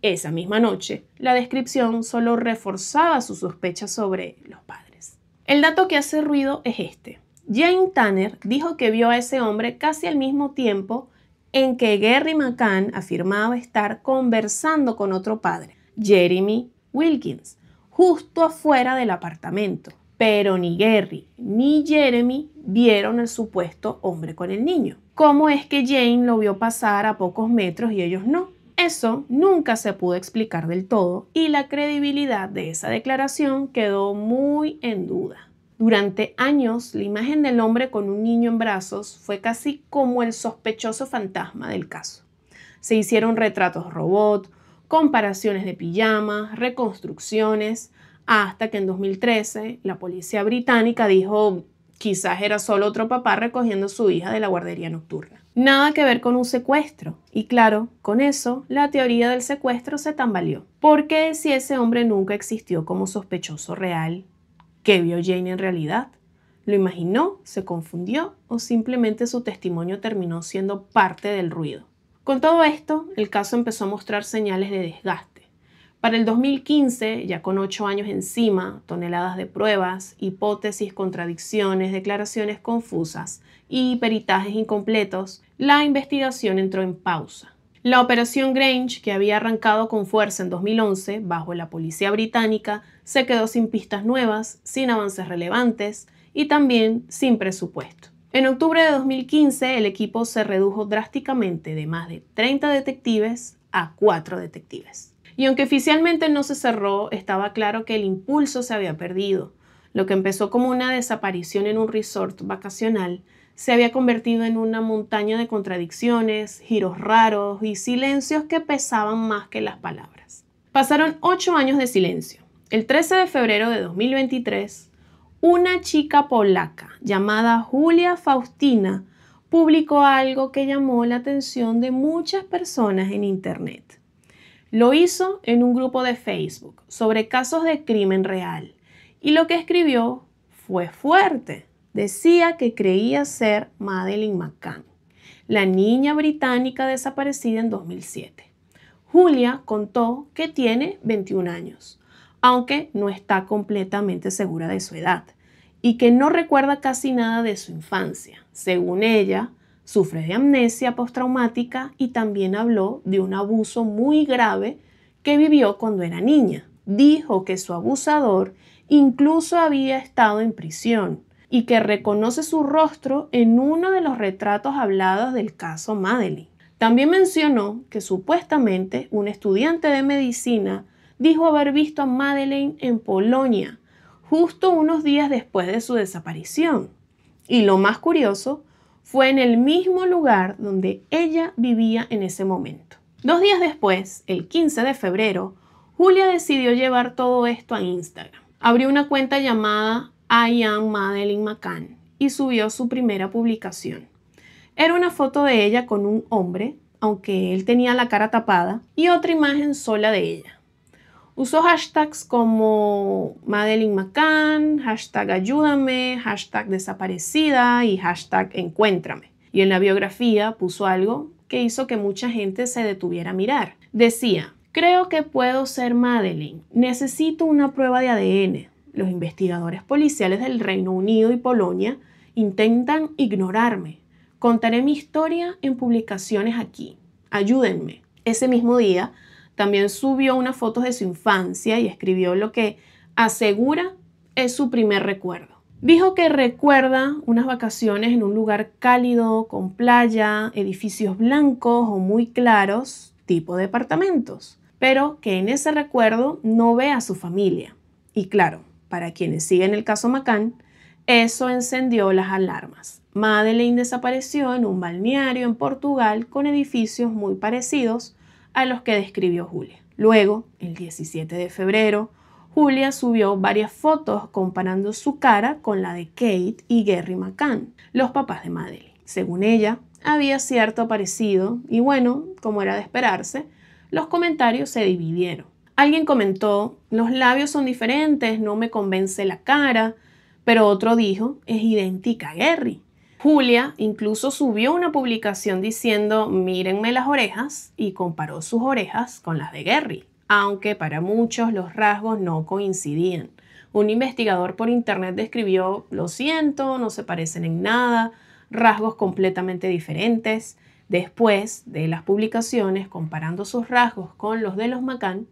esa misma noche, la descripción solo reforzaba sus sospechas sobre los padres. El dato que hace ruido es este. Jane Tanner dijo que vio a ese hombre casi al mismo tiempo en que Gerry McCann afirmaba estar conversando con otro padre, Jeremy Wilkins, justo afuera del apartamento. Pero ni Gerry ni Jeremy vieron al supuesto hombre con el niño. ¿Cómo es que Jane lo vio pasar a pocos metros y ellos no? Eso nunca se pudo explicar del todo y la credibilidad de esa declaración quedó muy en duda. Durante años, la imagen del hombre con un niño en brazos fue casi como el sospechoso fantasma del caso. Se hicieron retratos robot, comparaciones de pijamas, reconstrucciones, hasta que en 2013 la policía británica dijo quizás era solo otro papá recogiendo a su hija de la guardería nocturna. Nada que ver con un secuestro. Y claro, con eso, la teoría del secuestro se tambaleó. Porque si ese hombre nunca existió como sospechoso real, ¿qué vio Jane en realidad? ¿Lo imaginó, se confundió o simplemente su testimonio terminó siendo parte del ruido? Con todo esto, el caso empezó a mostrar señales de desgaste. Para el 2015, ya con 8 años encima, toneladas de pruebas, hipótesis, contradicciones, declaraciones confusas y peritajes incompletos, la investigación entró en pausa. La operación Grange, que había arrancado con fuerza en 2011 bajo la policía británica, se quedó sin pistas nuevas, sin avances relevantes y también sin presupuesto. En octubre de 2015, el equipo se redujo drásticamente de más de 30 detectives a 4 detectives. Y aunque oficialmente no se cerró, estaba claro que el impulso se había perdido. Lo que empezó como una desaparición en un resort vacacional se había convertido en una montaña de contradicciones, giros raros y silencios que pesaban más que las palabras. Pasaron 8 años de silencio. El 13 de febrero de 2023, una chica polaca llamada Julia Faustina publicó algo que llamó la atención de muchas personas en Internet. Lo hizo en un grupo de Facebook sobre casos de crimen real y lo que escribió fue fuerte. Decía que creía ser Madeleine McCann, la niña británica desaparecida en 2007. Julia contó que tiene 21 años, aunque no está completamente segura de su edad, y que no recuerda casi nada de su infancia. Según ella, sufre de amnesia postraumática y también habló de un abuso muy grave que vivió cuando era niña. Dijo que su abusador incluso había estado en prisión y que reconoce su rostro en uno de los retratos hablados del caso Madeleine. También mencionó que supuestamente un estudiante de medicina dijo haber visto a Madeleine en Polonia, justo unos días después de su desaparición. Y lo más curioso, fue en el mismo lugar donde ella vivía en ese momento. 2 días después, el 15 de febrero, Julia decidió llevar todo esto a Instagram. Abrió una cuenta llamada I am Madeleine McCann y subió su primera publicación. Era una foto de ella con un hombre, aunque él tenía la cara tapada, y otra imagen sola de ella. Usó hashtags como Madeleine McCann, hashtag ayúdame, hashtag desaparecida y hashtag encuéntrame. Y en la biografía puso algo que hizo que mucha gente se detuviera a mirar. Decía, creo que puedo ser Madeleine, necesito una prueba de ADN. Los investigadores policiales del Reino Unido y Polonia intentan ignorarme. Contaré mi historia en publicaciones aquí. Ayúdenme. Ese mismo día, también subió unas fotos de su infancia y escribió lo que asegura es su primer recuerdo. Dijo que recuerda unas vacaciones en un lugar cálido, con playa, edificios blancos o muy claros, tipo departamentos, pero que en ese recuerdo no ve a su familia. Y claro, para quienes siguen el caso McCann, eso encendió las alarmas. Madeleine desapareció en un balneario en Portugal con edificios muy parecidos a los que describió Julia. Luego, el 17 de febrero, Julia subió varias fotos comparando su cara con la de Kate y Gerry McCann, los papás de Madeleine. Según ella, había cierto parecido y bueno, como era de esperarse, los comentarios se dividieron. Alguien comentó, los labios son diferentes, no me convence la cara, pero otro dijo, es idéntica a Gerry. Julia incluso subió una publicación diciendo, mírenme las orejas, y comparó sus orejas con las de Gerry, aunque para muchos los rasgos no coincidían. Un investigador por internet describió, lo siento, no se parecen en nada, rasgos completamente diferentes. Después de las publicaciones comparando sus rasgos con los de los McCann,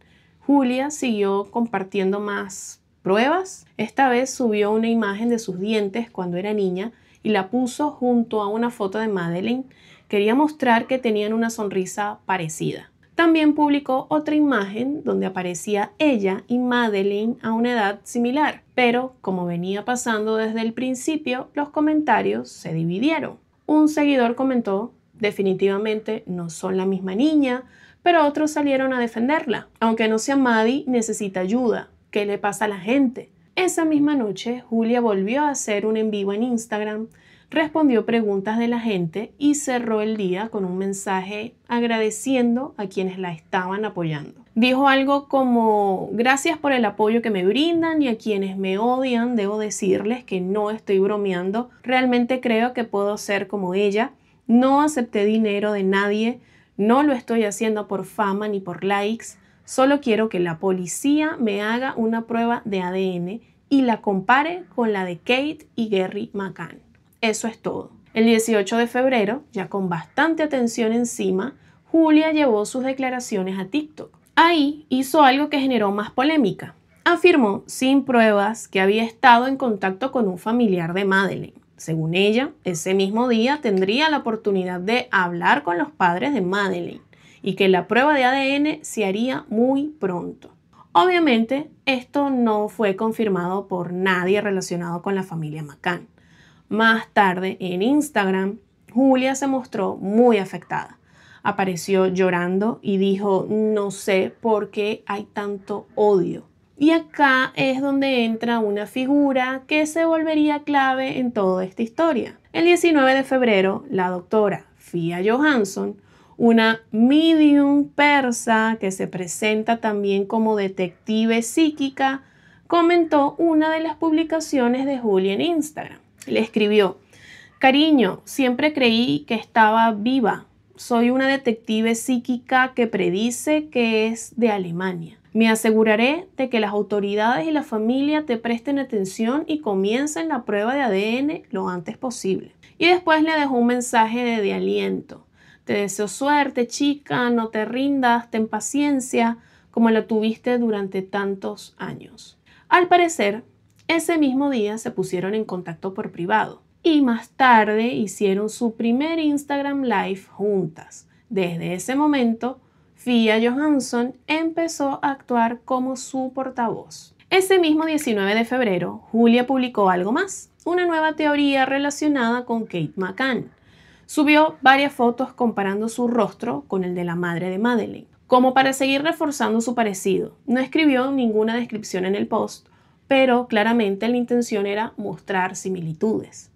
Julia siguió compartiendo más pruebas. Esta vez subió una imagen de sus dientes cuando era niña y la puso junto a una foto de Madeleine. Quería mostrar que tenían una sonrisa parecida. También publicó otra imagen donde aparecía ella y Madeleine a una edad similar, pero como venía pasando desde el principio, los comentarios se dividieron. Un seguidor comentó, definitivamente no son la misma niña, pero otros salieron a defenderla. Aunque no sea Maddie, necesita ayuda. ¿Qué le pasa a la gente? Esa misma noche, Julia volvió a hacer un en vivo en Instagram, respondió preguntas de la gente y cerró el día con un mensaje agradeciendo a quienes la estaban apoyando. Dijo algo como, gracias por el apoyo que me brindan y a quienes me odian debo decirles que no estoy bromeando, realmente creo que puedo ser como ella, no acepté dinero de nadie, no lo estoy haciendo por fama ni por likes, solo quiero que la policía me haga una prueba de ADN y la compare con la de Kate y Gerry McCann. Eso es todo. El 18 de febrero, ya con bastante atención encima, Julia llevó sus declaraciones a TikTok. Ahí hizo algo que generó más polémica. Afirmó sin pruebas que había estado en contacto con un familiar de Madeleine. Según ella, ese mismo día tendría la oportunidad de hablar con los padres de Madeleine y que la prueba de ADN se haría muy pronto. Obviamente, esto no fue confirmado por nadie relacionado con la familia McCann. Más tarde, en Instagram, Julia se mostró muy afectada. Apareció llorando y dijo, no sé por qué hay tanto odio. Y acá es donde entra una figura que se volvería clave en toda esta historia. El 19 de febrero, la doctora Fia Johansson, una medium persa que se presenta también como detective psíquica, comentó una de las publicaciones de Julia en Instagram. Le escribió, cariño, siempre creí que estaba viva. Soy una detective psíquica que predice que es de Alemania. Me aseguraré de que las autoridades y la familia te presten atención y comiencen la prueba de ADN lo antes posible. Y después le dejó un mensaje de aliento. Te deseo suerte, chica, no te rindas, ten paciencia, como la tuviste durante tantos años. Al parecer, ese mismo día se pusieron en contacto por privado y más tarde hicieron su primer Instagram Live juntas. Desde ese momento, Fia Johansson empezó a actuar como su portavoz. Ese mismo 19 de febrero, Julia publicó algo más, una nueva teoría relacionada con Kate McCann. Subió varias fotos comparando su rostro con el de la madre de Madeleine, como para seguir reforzando su parecido. No escribió ninguna descripción en el post, pero claramente la intención era mostrar similitudes.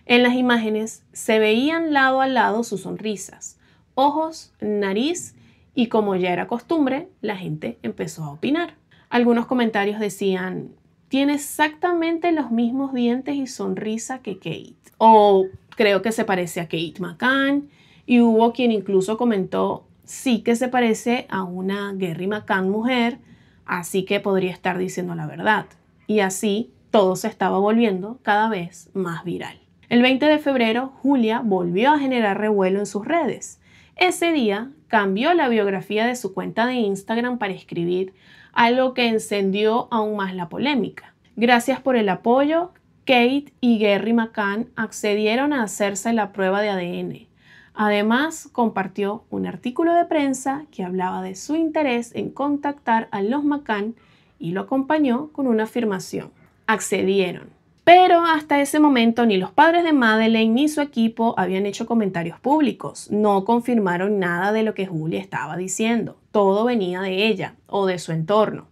En las imágenes se veían lado a lado sus sonrisas, ojos, nariz y como ya era costumbre, la gente empezó a opinar. Algunos comentarios decían, tiene exactamente los mismos dientes y sonrisa que Kate. O creo que se parece a Kate McCann. Y hubo quien incluso comentó, sí que se parece a una Gerry McCann mujer, así que podría estar diciendo la verdad. Y así todo se estaba volviendo cada vez más viral. El 20 de febrero, Julia volvió a generar revuelo en sus redes. Ese día cambió la biografía de su cuenta de Instagram para escribir algo que encendió aún más la polémica. Gracias por el apoyo, Kate y Gerry McCann accedieron a hacerse la prueba de ADN. Además, compartió un artículo de prensa que hablaba de su interés en contactar a los McCann y lo acompañó con una afirmación. Accedieron. Pero hasta ese momento ni los padres de Madeleine ni su equipo habían hecho comentarios públicos. No confirmaron nada de lo que Julia estaba diciendo. Todo venía de ella o de su entorno.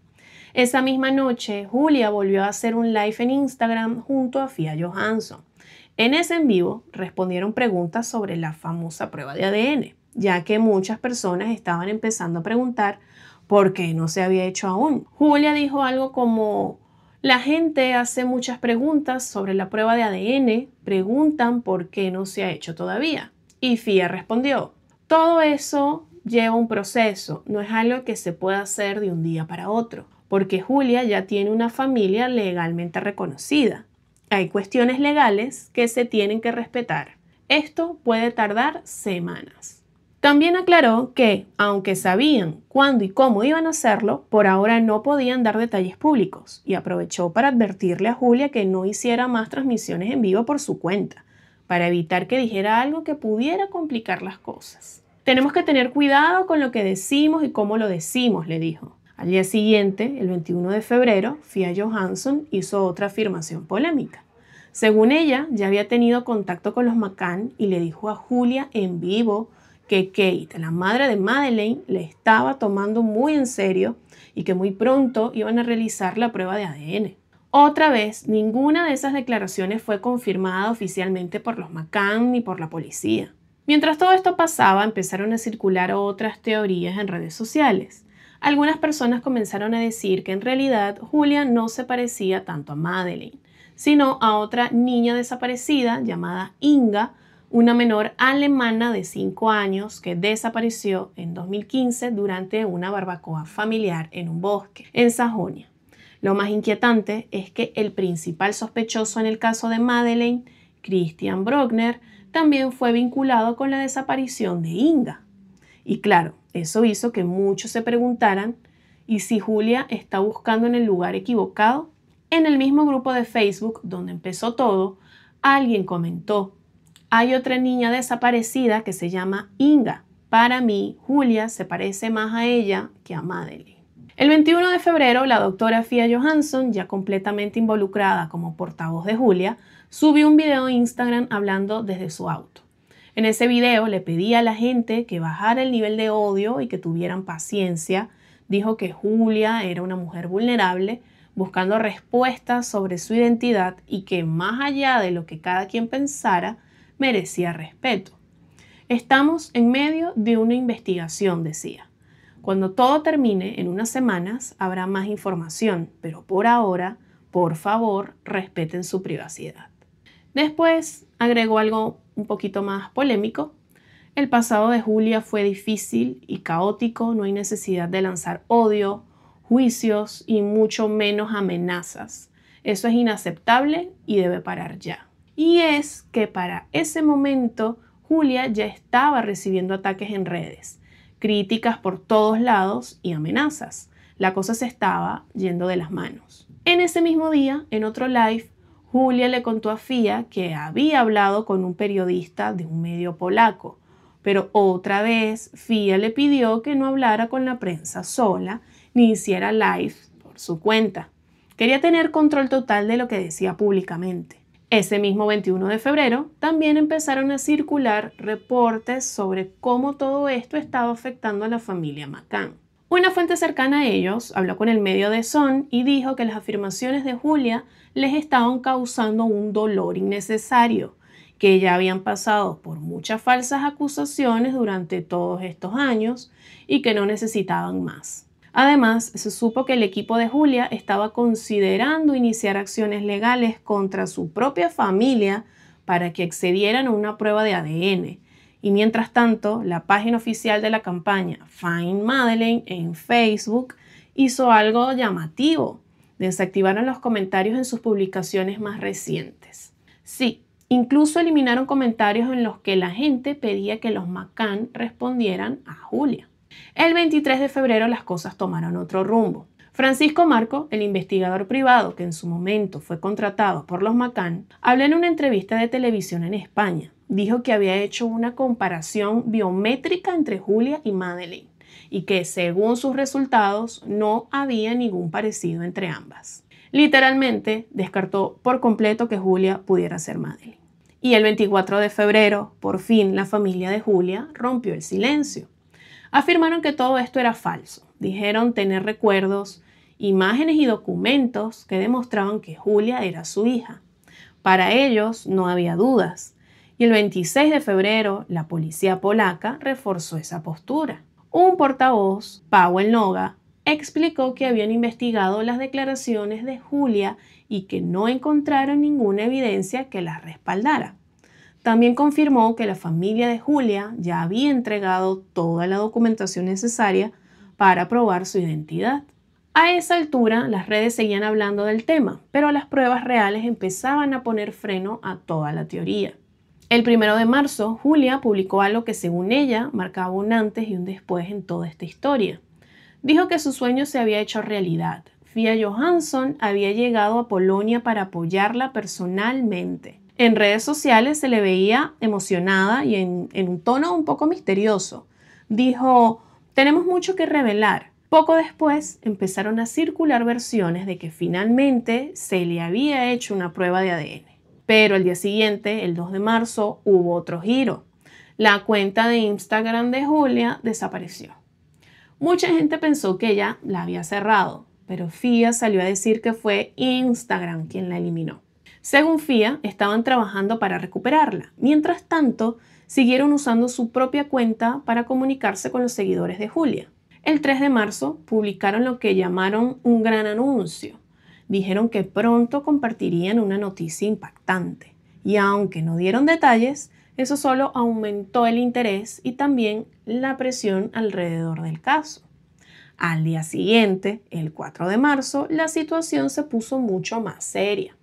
Esa misma noche, Julia volvió a hacer un live en Instagram junto a Fia Johansson. En ese en vivo respondieron preguntas sobre la famosa prueba de ADN, ya que muchas personas estaban empezando a preguntar por qué no se había hecho aún. Julia dijo algo como, la gente hace muchas preguntas sobre la prueba de ADN, preguntan por qué no se ha hecho todavía. Y Fia respondió, todo eso lleva un proceso, no es algo que se pueda hacer de un día para otro, porque Julia ya tiene una familia legalmente reconocida. Hay cuestiones legales que se tienen que respetar. Esto puede tardar semanas. También aclaró que, aunque sabían cuándo y cómo iban a hacerlo, por ahora no podían dar detalles públicos y aprovechó para advertirle a Julia que no hiciera más transmisiones en vivo por su cuenta, para evitar que dijera algo que pudiera complicar las cosas. Tenemos que tener cuidado con lo que decimos y cómo lo decimos, le dijo. Al día siguiente, el 21 de febrero, Fia Johansson hizo otra afirmación polémica. Según ella, ya había tenido contacto con los McCann y le dijo a Julia en vivo que Kate, la madre de Madeleine, le estaba tomando muy en serio y que muy pronto iban a realizar la prueba de ADN. Otra vez, ninguna de esas declaraciones fue confirmada oficialmente por los McCann ni por la policía. Mientras todo esto pasaba, empezaron a circular otras teorías en redes sociales. Algunas personas comenzaron a decir que en realidad Julia no se parecía tanto a Madeleine, sino a otra niña desaparecida llamada Inga, una menor alemana de 5 años que desapareció en 2015 durante una barbacoa familiar en un bosque, en Sajonia. Lo más inquietante es que el principal sospechoso en el caso de Madeleine, Christian Bruckner, también fue vinculado con la desaparición de Inga. Y claro, eso hizo que muchos se preguntaran, ¿y si Julia está buscando en el lugar equivocado? En el mismo grupo de Facebook donde empezó todo, alguien comentó: hay otra niña desaparecida que se llama Inga. Para mí, Julia se parece más a ella que a Madeleine. El 21 de febrero, la doctora Fia Johansson, ya completamente involucrada como portavoz de Julia, subió un video a Instagram hablando desde su auto. En ese video le pedía a la gente que bajara el nivel de odio y que tuvieran paciencia. Dijo que Julia era una mujer vulnerable, buscando respuestas sobre su identidad y que más allá de lo que cada quien pensara, merecía respeto. Estamos en medio de una investigación, decía. Cuando todo termine en unas semanas habrá más información, pero por ahora, por favor, respeten su privacidad. Después agregó algo un poquito más polémico. El pasado de Julia fue difícil y caótico, no hay necesidad de lanzar odio, juicios y mucho menos amenazas. Eso es inaceptable y debe parar ya. Y es que para ese momento Julia ya estaba recibiendo ataques en redes, críticas por todos lados y amenazas. La cosa se estaba yendo de las manos. En ese mismo día, en otro live, Julia le contó a Fia que había hablado con un periodista de un medio polaco, pero otra vez Fia le pidió que no hablara con la prensa sola ni hiciera live por su cuenta. Quería tener control total de lo que decía públicamente. Ese mismo 21 de febrero también empezaron a circular reportes sobre cómo todo esto estaba afectando a la familia McCann. Una fuente cercana a ellos habló con el medio The Sun y dijo que las afirmaciones de Julia les estaban causando un dolor innecesario, que ya habían pasado por muchas falsas acusaciones durante todos estos años y que no necesitaban más. Además, se supo que el equipo de Julia estaba considerando iniciar acciones legales contra su propia familia para que accedieran a una prueba de ADN. Y mientras tanto, la página oficial de la campaña Find Madeleine en Facebook hizo algo llamativo. Desactivaron los comentarios en sus publicaciones más recientes. Sí, incluso eliminaron comentarios en los que la gente pedía que los McCann respondieran a Julia. El 23 de febrero las cosas tomaron otro rumbo. Francisco Marco, el investigador privado que en su momento fue contratado por los McCann, habló en una entrevista de televisión en España. Dijo que había hecho una comparación biométrica entre Julia y Madeleine y que, según sus resultados, no había ningún parecido entre ambas. Literalmente, descartó por completo que Julia pudiera ser Madeleine. Y el 24 de febrero, por fin, la familia de Julia rompió el silencio. Afirmaron que todo esto era falso. Dijeron tener recuerdos, imágenes y documentos que demostraban que Julia era su hija. Para ellos no había dudas. Y el 26 de febrero, la policía polaca reforzó esa postura. Un portavoz, Paweł Noga, explicó que habían investigado las declaraciones de Julia y que no encontraron ninguna evidencia que las respaldara. También confirmó que la familia de Julia ya había entregado toda la documentación necesaria para probar su identidad. A esa altura, las redes seguían hablando del tema, pero las pruebas reales empezaban a poner freno a toda la teoría. El 1 de marzo, Julia publicó algo que, según ella, marcaba un antes y un después en toda esta historia. Dijo que su sueño se había hecho realidad. Fia Johansson había llegado a Polonia para apoyarla personalmente. En redes sociales se le veía emocionada y en un tono un poco misterioso. Dijo: tenemos mucho que revelar. Poco después empezaron a circular versiones de que finalmente se le había hecho una prueba de ADN. Pero el día siguiente, el 2 de marzo, hubo otro giro. La cuenta de Instagram de Julia desapareció. Mucha gente pensó que ella la había cerrado, pero Fia salió a decir que fue Instagram quien la eliminó. Según Fia, estaban trabajando para recuperarla. Mientras tanto, siguieron usando su propia cuenta para comunicarse con los seguidores de Julia. El 3 de marzo publicaron lo que llamaron un gran anuncio. Dijeron que pronto compartirían una noticia impactante. Y aunque no dieron detalles, eso solo aumentó el interés y también la presión alrededor del caso. Al día siguiente, el 4 de marzo, la situación se puso mucho más seria.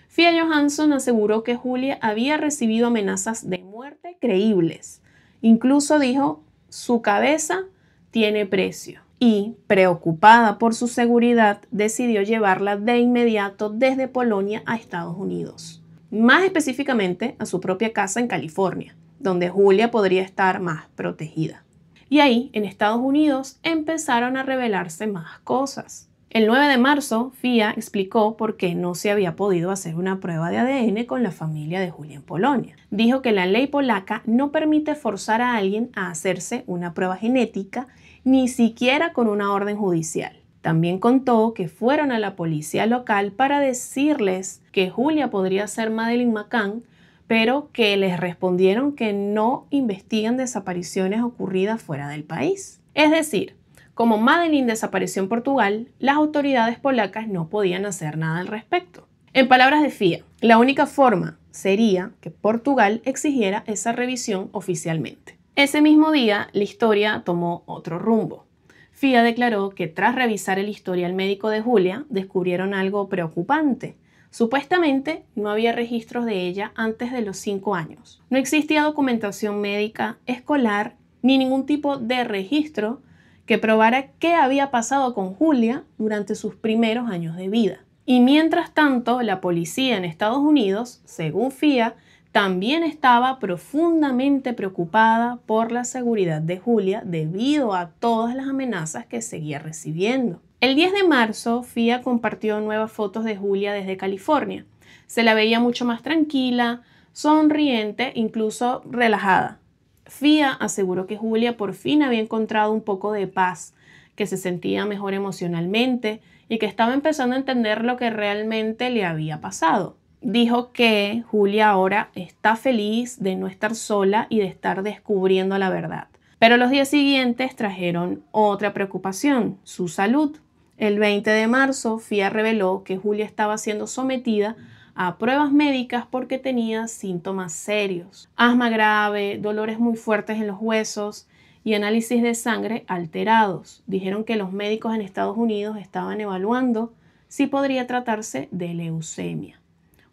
Fia Johansson aseguró que Julia había recibido amenazas de muerte creíbles. Incluso dijo su cabeza tiene precio. Y, preocupada por su seguridad, decidió llevarla de inmediato desde Polonia a Estados Unidos. Más específicamente a su propia casa en California, donde Julia podría estar más protegida. Y ahí, en Estados Unidos, empezaron a revelarse más cosas. El 9 de marzo, Fia explicó por qué no se había podido hacer una prueba de ADN con la familia de Julia en Polonia. Dijo que la ley polaca no permite forzar a alguien a hacerse una prueba genética, ni siquiera con una orden judicial. También contó que fueron a la policía local para decirles que Julia podría ser Madeleine McCann, pero que les respondieron que no investigan desapariciones ocurridas fuera del país. Es decir, como Madeleine desapareció en Portugal, las autoridades polacas no podían hacer nada al respecto. En palabras de Fia, la única forma sería que Portugal exigiera esa revisión oficialmente. Ese mismo día, la historia tomó otro rumbo. Fia declaró que tras revisar el historial médico de Julia, descubrieron algo preocupante. Supuestamente no había registros de ella antes de los 5 años. No existía documentación médica, escolar, ni ningún tipo de registro que probara qué había pasado con Julia durante sus primeros años de vida. Y mientras tanto, la policía en Estados Unidos, según Fia, también estaba profundamente preocupada por la seguridad de Julia debido a todas las amenazas que seguía recibiendo. El 10 de marzo, Fia compartió nuevas fotos de Julia desde California. Se la veía mucho más tranquila, sonriente, incluso relajada. Fia aseguró que Julia por fin había encontrado un poco de paz, que se sentía mejor emocionalmente y que estaba empezando a entender lo que realmente le había pasado. Dijo que Julia ahora está feliz de no estar sola y de estar descubriendo la verdad. Pero los días siguientes trajeron otra preocupación, su salud. El 20 de marzo, Fia reveló que Julia estaba siendo sometida a pruebas médicas porque tenía síntomas serios, asma grave, dolores muy fuertes en los huesos y análisis de sangre alterados. Dijeron que los médicos en Estados Unidos estaban evaluando si podría tratarse de leucemia,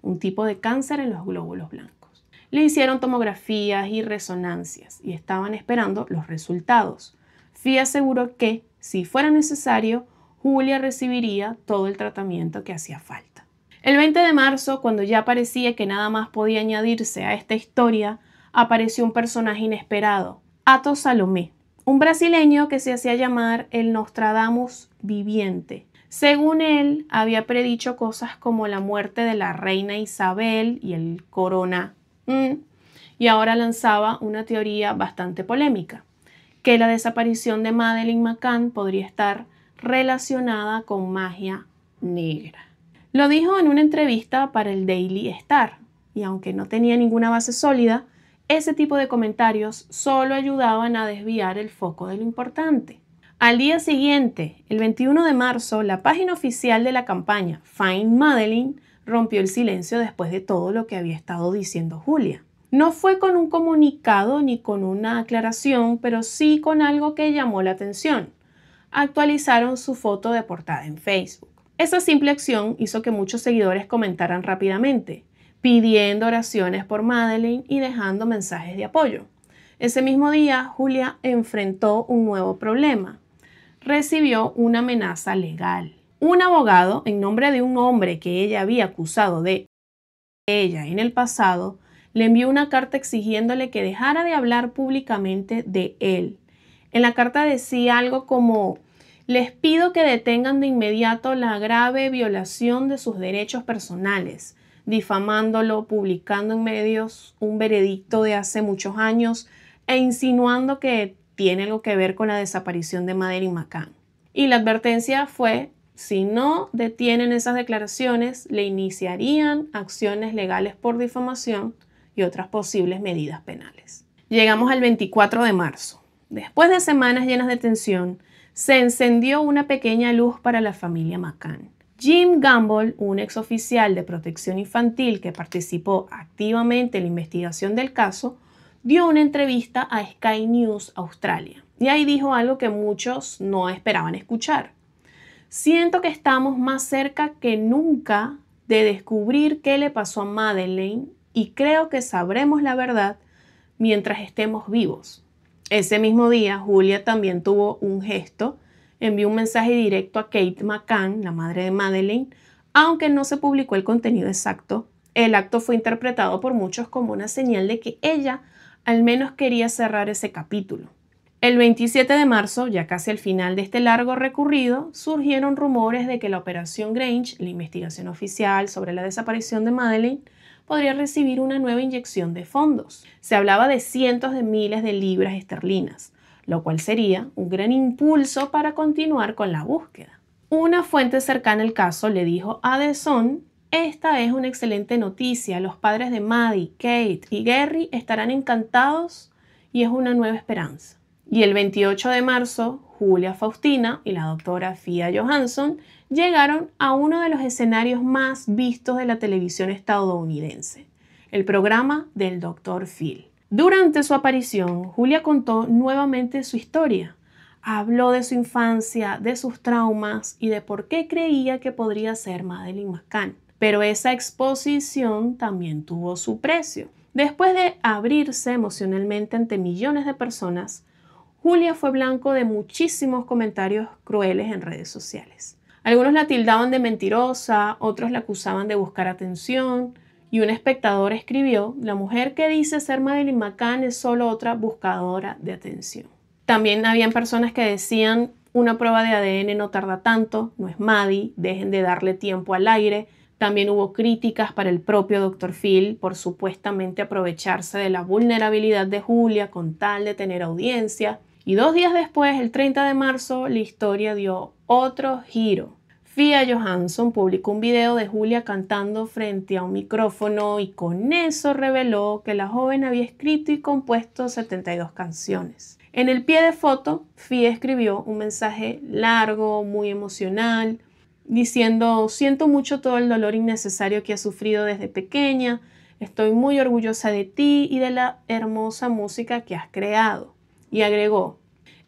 un tipo de cáncer en los glóbulos blancos. Le hicieron tomografías y resonancias y estaban esperando los resultados. Fia aseguró que, si fuera necesario, Julia recibiría todo el tratamiento que hacía falta. El 20 de marzo, cuando ya parecía que nada más podía añadirse a esta historia, apareció un personaje inesperado, Ato Salomé, un brasileño que se hacía llamar el Nostradamus viviente. Según él, había predicho cosas como la muerte de la reina Isabel y el corona. Y ahora lanzaba una teoría bastante polémica, que la desaparición de Madeleine McCann podría estar relacionada con magia negra. Lo dijo en una entrevista para el Daily Star, y aunque no tenía ninguna base sólida, ese tipo de comentarios solo ayudaban a desviar el foco de lo importante. Al día siguiente, el 21 de marzo, la página oficial de la campaña Find Madeleine rompió el silencio después de todo lo que había estado diciendo Julia. No fue con un comunicado ni con una aclaración, pero sí con algo que llamó la atención. Actualizaron su foto de portada en Facebook. Esa simple acción hizo que muchos seguidores comentaran rápidamente, pidiendo oraciones por Madeleine y dejando mensajes de apoyo. Ese mismo día, Julia enfrentó un nuevo problema. Recibió una amenaza legal. Un abogado, en nombre de un hombre que ella había acusado de ella en el pasado, le envió una carta exigiéndole que dejara de hablar públicamente de él. En la carta decía algo como: les pido que detengan de inmediato la grave violación de sus derechos personales, difamándolo, publicando en medios un veredicto de hace muchos años e insinuando que tiene algo que ver con la desaparición de Madeleine McCann. Y la advertencia fue: si no detienen esas declaraciones, le iniciarían acciones legales por difamación y otras posibles medidas penales. Llegamos al 24 de marzo. Después de semanas llenas de tensión, se encendió una pequeña luz para la familia McCann. Jim Gamble, un exoficial de protección infantil que participó activamente en la investigación del caso, dio una entrevista a Sky News Australia y ahí dijo algo que muchos no esperaban escuchar. Siento que estamos más cerca que nunca de descubrir qué le pasó a Madeleine y creo que sabremos la verdad mientras estemos vivos. Ese mismo día, Julia también tuvo un gesto, envió un mensaje directo a Kate McCann, la madre de Madeleine, aunque no se publicó el contenido exacto. El acto fue interpretado por muchos como una señal de que ella al menos quería cerrar ese capítulo. El 27 de marzo, ya casi al final de este largo recorrido, surgieron rumores de que la Operación Grange, la investigación oficial sobre la desaparición de Madeleine, podría recibir una nueva inyección de fondos. Se hablaba de cientos de miles de libras esterlinas, lo cual sería un gran impulso para continuar con la búsqueda. Una fuente cercana al caso le dijo a The Sun: esta es una excelente noticia, los padres de Maddie, Kate y Gary estarán encantados y es una nueva esperanza. Y el 28 de marzo, Julia Faustina y la doctora Fia Johansson llegaron a uno de los escenarios más vistos de la televisión estadounidense, el programa del Dr. Phil. Durante su aparición, Julia contó nuevamente su historia. Habló de su infancia, de sus traumas y de por qué creía que podría ser Madeleine McCann. Pero esa exposición también tuvo su precio. Después de abrirse emocionalmente ante millones de personas, Julia fue blanco de muchísimos comentarios crueles en redes sociales. Algunos la tildaban de mentirosa, otros la acusaban de buscar atención, y un espectador escribió: la mujer que dice ser Madeleine McCann es solo otra buscadora de atención. También habían personas que decían: una prueba de ADN no tarda tanto, no es Maddie, dejen de darle tiempo al aire. También hubo críticas para el propio Dr. Phil por supuestamente aprovecharse de la vulnerabilidad de Julia con tal de tener audiencia. Y 2 días después, el 30 de marzo, la historia dio otro giro. Fia Johansson publicó un video de Julia cantando frente a un micrófono y con eso reveló que la joven había escrito y compuesto 72 canciones. En el pie de foto, Fia escribió un mensaje largo, muy emocional, diciendo: siento mucho todo el dolor innecesario que has sufrido desde pequeña, estoy muy orgullosa de ti y de la hermosa música que has creado. Y agregó: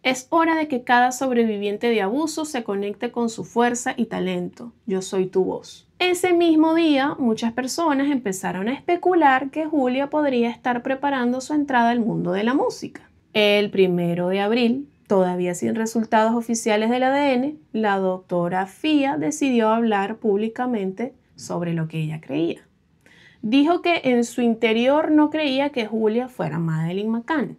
es hora de que cada sobreviviente de abuso se conecte con su fuerza y talento. Yo soy tu voz. Ese mismo día, muchas personas empezaron a especular que Julia podría estar preparando su entrada al mundo de la música. El 1 de abril, todavía sin resultados oficiales del ADN, la doctora Fia decidió hablar públicamente sobre lo que ella creía. Dijo que en su interior no creía que Julia fuera Madeleine McCann,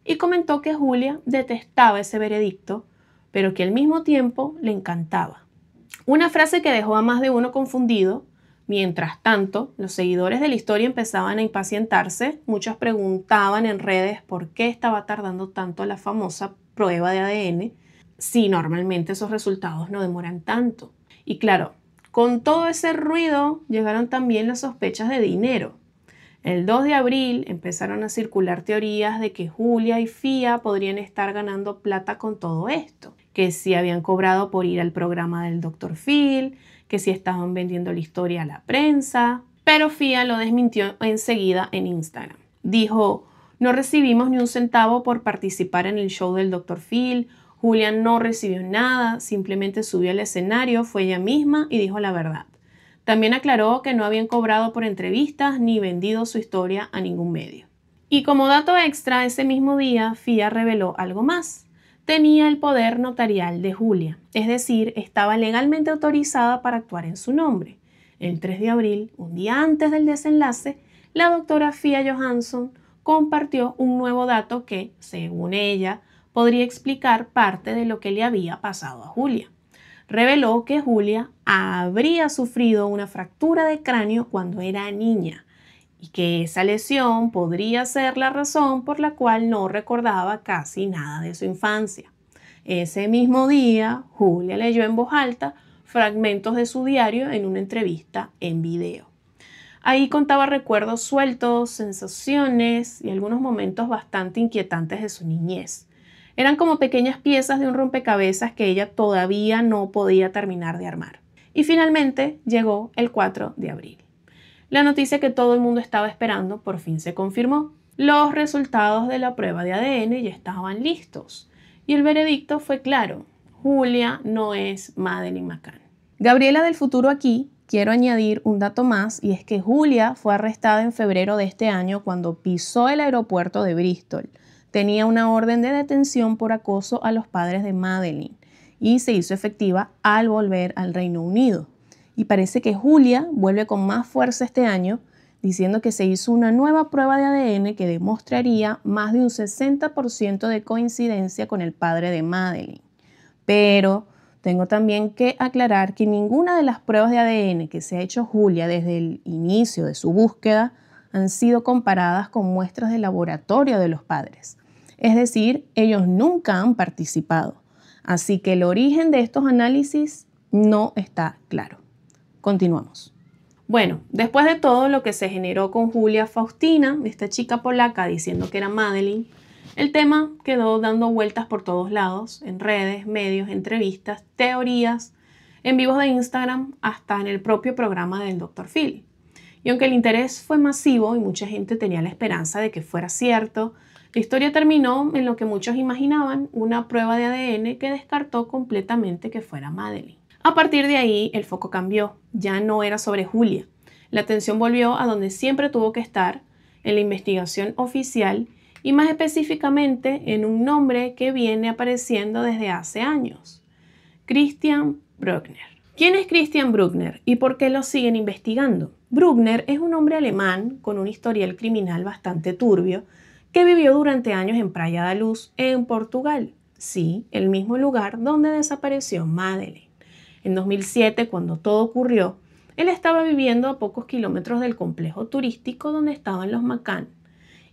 y comentó que Julia detestaba ese veredicto, pero que al mismo tiempo le encantaba. Una frase que dejó a más de uno confundido. Mientras tanto, los seguidores de la historia empezaban a impacientarse. Muchos preguntaban en redes por qué estaba tardando tanto la famosa prueba de ADN, si normalmente esos resultados no demoran tanto. Y claro, con todo ese ruido llegaron también las sospechas de dinero. El 2 de abril empezaron a circular teorías de que Julia y Fia podrían estar ganando plata con todo esto, que si habían cobrado por ir al programa del Dr. Phil, que si estaban vendiendo la historia a la prensa, pero Fia lo desmintió enseguida en Instagram. Dijo: no recibimos ni un centavo por participar en el show del Dr. Phil, Julia no recibió nada, simplemente subió al escenario, fue ella misma y dijo la verdad. También aclaró que no habían cobrado por entrevistas ni vendido su historia a ningún medio. Y como dato extra, ese mismo día, Fia reveló algo más. Tenía el poder notarial de Julia, es decir, estaba legalmente autorizada para actuar en su nombre. El 3 de abril, un día antes del desenlace, la doctora Fia Johansson compartió un nuevo dato que, según ella, podría explicar parte de lo que le había pasado a Julia. Reveló que Julia habría sufrido una fractura de cráneo cuando era niña y que esa lesión podría ser la razón por la cual no recordaba casi nada de su infancia. Ese mismo día, Julia leyó en voz alta fragmentos de su diario en una entrevista en video. Ahí contaba recuerdos sueltos, sensaciones y algunos momentos bastante inquietantes de su niñez. Eran como pequeñas piezas de un rompecabezas que ella todavía no podía terminar de armar. Y finalmente llegó el 4 de abril. La noticia que todo el mundo estaba esperando por fin se confirmó. Los resultados de la prueba de ADN ya estaban listos. Y el veredicto fue claro. Julia no es Madeleine McCann. Gabriela del futuro aquí. Quiero añadir un dato más, y es que Julia fue arrestada en febrero de este año cuando pisó el aeropuerto de Bristol. tenía una orden de detención por acoso a los padres de Madeleine y se hizo efectiva al volver al Reino Unido. Y parece que Julia vuelve con más fuerza este año, diciendo que se hizo una nueva prueba de ADN que demostraría más de un 60% de coincidencia con el padre de Madeleine. Pero tengo también que aclarar que ninguna de las pruebas de ADN que se ha hecho Julia desde el inicio de su búsqueda han sido comparadas con muestras de laboratorio de los padres. Es decir, ellos nunca han participado. Así que el origen de estos análisis no está claro. Continuamos. Bueno, después de todo lo que se generó con Julia Faustina, esta chica polaca diciendo que era Madeleine, el tema quedó dando vueltas por todos lados, en redes, medios, entrevistas, teorías, en vivos de Instagram, hasta en el propio programa del Dr. Phil. Y aunque el interés fue masivo y mucha gente tenía la esperanza de que fuera cierto, la historia terminó en lo que muchos imaginaban, una prueba de ADN que descartó completamente que fuera Madeleine. A partir de ahí, el foco cambió. Ya no era sobre Julia. La atención volvió a donde siempre tuvo que estar, en la investigación oficial y más específicamente en un nombre que viene apareciendo desde hace años: Christian Bruckner. ¿Quién es Christian Bruckner y por qué lo siguen investigando? Bruckner es un hombre alemán con un historial criminal bastante turbio que vivió durante años en Praia da Luz, en Portugal. Sí, el mismo lugar donde desapareció Madeleine. En 2007, cuando todo ocurrió, él estaba viviendo a pocos kilómetros del complejo turístico donde estaban los McCann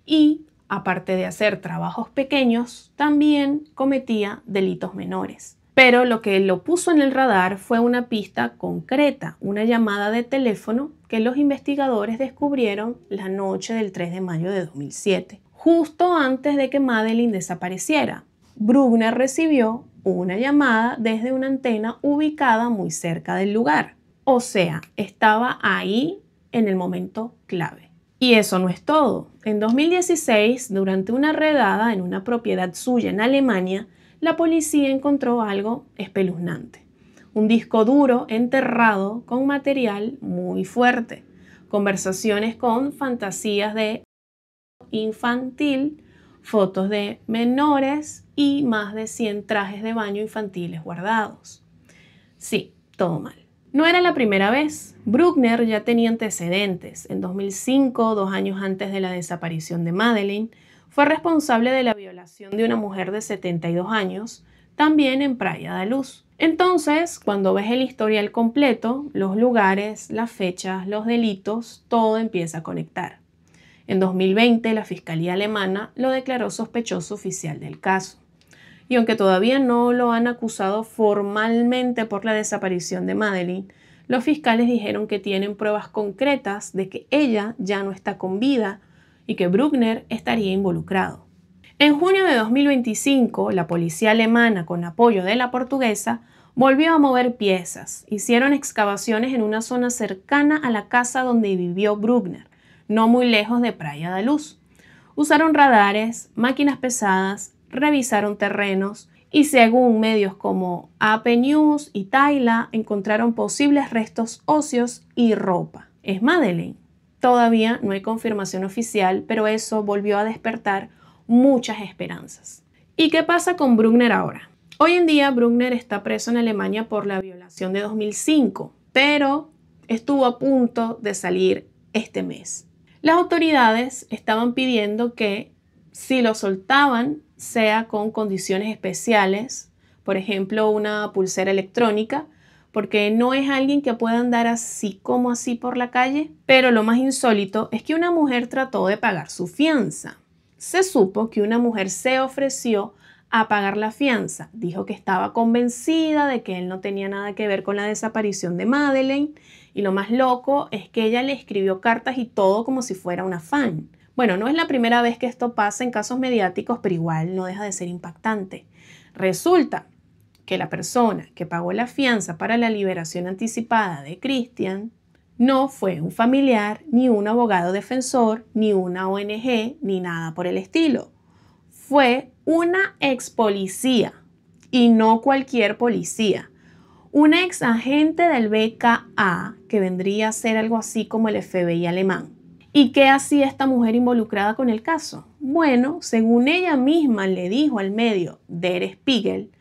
y, aparte de hacer trabajos pequeños, también cometía delitos menores. Pero lo que lo puso en el radar fue una pista concreta, una llamada de teléfono que los investigadores descubrieron la noche del 3 de mayo de 2007, justo antes de que Madeleine desapareciera. Bruckner recibió una llamada desde una antena ubicada muy cerca del lugar. O sea, estaba ahí en el momento clave. Y eso no es todo. En 2016, durante una redada en una propiedad suya en Alemania, la policía encontró algo espeluznante. Un disco duro enterrado con material muy fuerte. Conversaciones con fantasías de infantil, fotos de menores y más de 100 trajes de baño infantiles guardados. Sí, todo mal. No era la primera vez. Bruckner ya tenía antecedentes. En 2005, 2 años antes de la desaparición de Madeleine, fue responsable de la violación de una mujer de 72 años, también en Praia da Luz. Entonces, cuando ves el historial completo, los lugares, las fechas, los delitos, todo empieza a conectar. En 2020, la Fiscalía alemana lo declaró sospechoso oficial del caso. Y aunque todavía no lo han acusado formalmente por la desaparición de Madeleine, los fiscales dijeron que tienen pruebas concretas de que ella ya no está con vida y que Bruckner estaría involucrado. En junio de 2025, la policía alemana, con apoyo de la portuguesa, volvió a mover piezas. Hicieron excavaciones en una zona cercana a la casa donde vivió Bruckner, no muy lejos de Praia da Luz. Usaron radares, máquinas pesadas, revisaron terrenos y, según medios como AP News y Taila, encontraron posibles restos óseos y ropa. ¿Es Madeleine? Todavía no hay confirmación oficial, pero eso volvió a despertar muchas esperanzas. ¿Y qué pasa con Bruckner ahora? Hoy en día Bruckner está preso en Alemania por la violación de 2005, pero estuvo a punto de salir este mes. Las autoridades estaban pidiendo que si lo soltaban sea con condiciones especiales, por ejemplo una pulsera electrónica, porque no es alguien que pueda andar así como así por la calle. Pero lo más insólito es que una mujer trató de pagar su fianza. Se supo que una mujer se ofreció a pagar la fianza. Dijo que estaba convencida de que él no tenía nada que ver con la desaparición de Madeleine. Y lo más loco es que ella le escribió cartas y todo como si fuera una fan. Bueno, no es la primera vez que esto pasa en casos mediáticos, pero igual no deja de ser impactante. Resulta que la persona que pagó la fianza para la liberación anticipada de Christian no fue un familiar, ni un abogado defensor, ni una ONG, ni nada por el estilo. Fue una ex policía, y no cualquier policía. Un ex agente del BKA, que vendría a ser algo así como el FBI alemán. ¿Y qué hacía esta mujer involucrada con el caso? Bueno, según ella misma le dijo al medio Der Spiegel,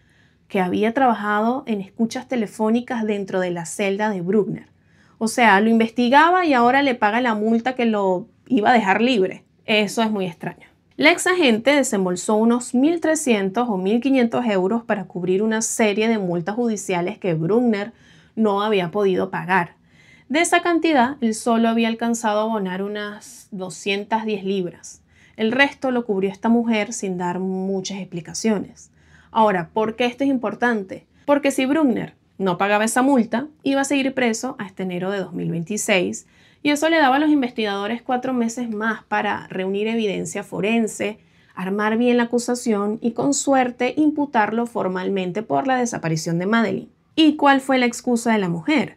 que había trabajado en escuchas telefónicas dentro de la celda de Bruckner. O sea, lo investigaba y ahora le paga la multa que lo iba a dejar libre. Eso es muy extraño. La ex agente desembolsó unos 1.300 o 1.500 euros para cubrir una serie de multas judiciales que Bruckner no había podido pagar. De esa cantidad, él solo había alcanzado a abonar unas 210 libras. El resto lo cubrió esta mujer sin dar muchas explicaciones. Ahora, ¿por qué esto es importante? Porque si Bruckner no pagaba esa multa, iba a seguir preso hasta enero de 2026 y eso le daba a los investigadores 4 meses más para reunir evidencia forense, armar bien la acusación y con suerte imputarlo formalmente por la desaparición de Madeleine. ¿Y cuál fue la excusa de la mujer?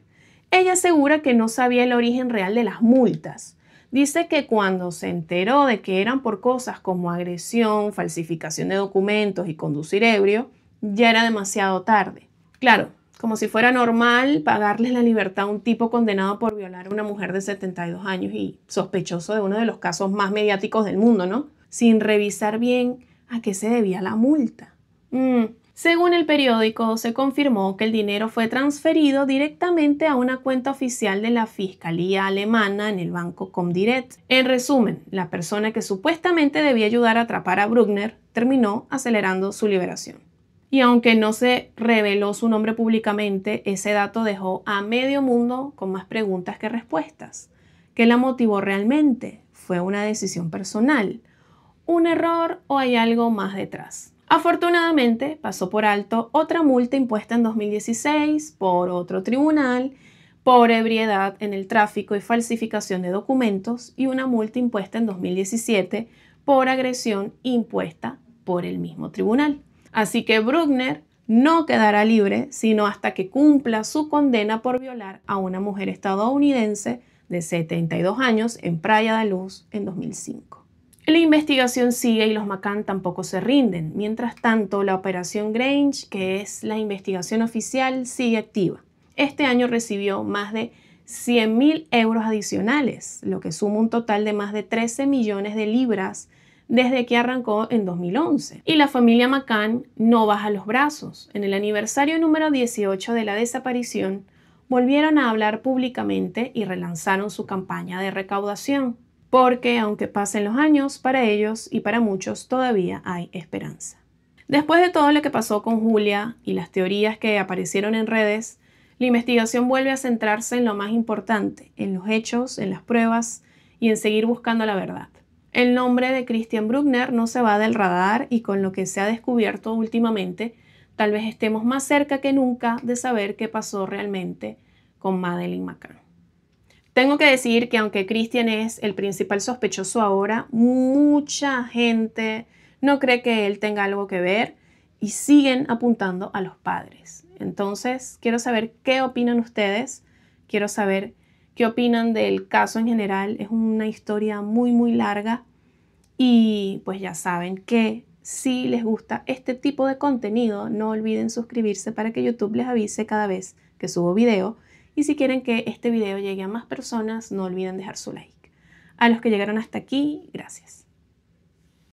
Ella asegura que no sabía el origen real de las multas. Dice que cuando se enteró de que eran por cosas como agresión, falsificación de documentos y conducir ebrio, ya era demasiado tarde. Claro, como si fuera normal pagarles la libertad a un tipo condenado por violar a una mujer de 72 años y sospechoso de uno de los casos más mediáticos del mundo, ¿no? Sin revisar bien a qué se debía la multa. Según el periódico, se confirmó que el dinero fue transferido directamente a una cuenta oficial de la Fiscalía alemana en el banco Comdirect. En resumen, la persona que supuestamente debía ayudar a atrapar a Bruckner terminó acelerando su liberación. Y aunque no se reveló su nombre públicamente, ese dato dejó a medio mundo con más preguntas que respuestas. ¿Qué la motivó realmente? ¿Fue una decisión personal? ¿Un error o hay algo más detrás? Afortunadamente, pasó por alto otra multa impuesta en 2016 por otro tribunal por ebriedad en el tráfico y falsificación de documentos y una multa impuesta en 2017 por agresión impuesta por el mismo tribunal. Así que Bruckner no quedará libre sino hasta que cumpla su condena por violar a una mujer estadounidense de 72 años en Praia da Luz en 2005. La investigación sigue y los McCann tampoco se rinden. Mientras tanto, la Operación Grange, que es la investigación oficial, sigue activa. Este año recibió más de 100.000 euros adicionales, lo que suma un total de más de 13 millones de libras desde que arrancó en 2011. Y la familia McCann no baja los brazos. En el aniversario número 18 de la desaparición, volvieron a hablar públicamente y relanzaron su campaña de recaudación. Porque, aunque pasen los años, para ellos y para muchos todavía hay esperanza. Después de todo lo que pasó con Julia y las teorías que aparecieron en redes, la investigación vuelve a centrarse en lo más importante, en los hechos, en las pruebas y en seguir buscando la verdad. El nombre de Christian Bruckner no se va del radar y con lo que se ha descubierto últimamente, tal vez estemos más cerca que nunca de saber qué pasó realmente con Madeleine McCann. Tengo que decir que aunque Christian es el principal sospechoso ahora, mucha gente no cree que él tenga algo que ver y siguen apuntando a los padres. Entonces, quiero saber qué opinan ustedes, quiero saber qué opinan del caso en general. Es una historia muy larga y pues ya saben que si les gusta este tipo de contenido, no olviden suscribirse para que YouTube les avise cada vez que subo video. Y si quieren que este video llegue a más personas, no olviden dejar su like. A los que llegaron hasta aquí, gracias.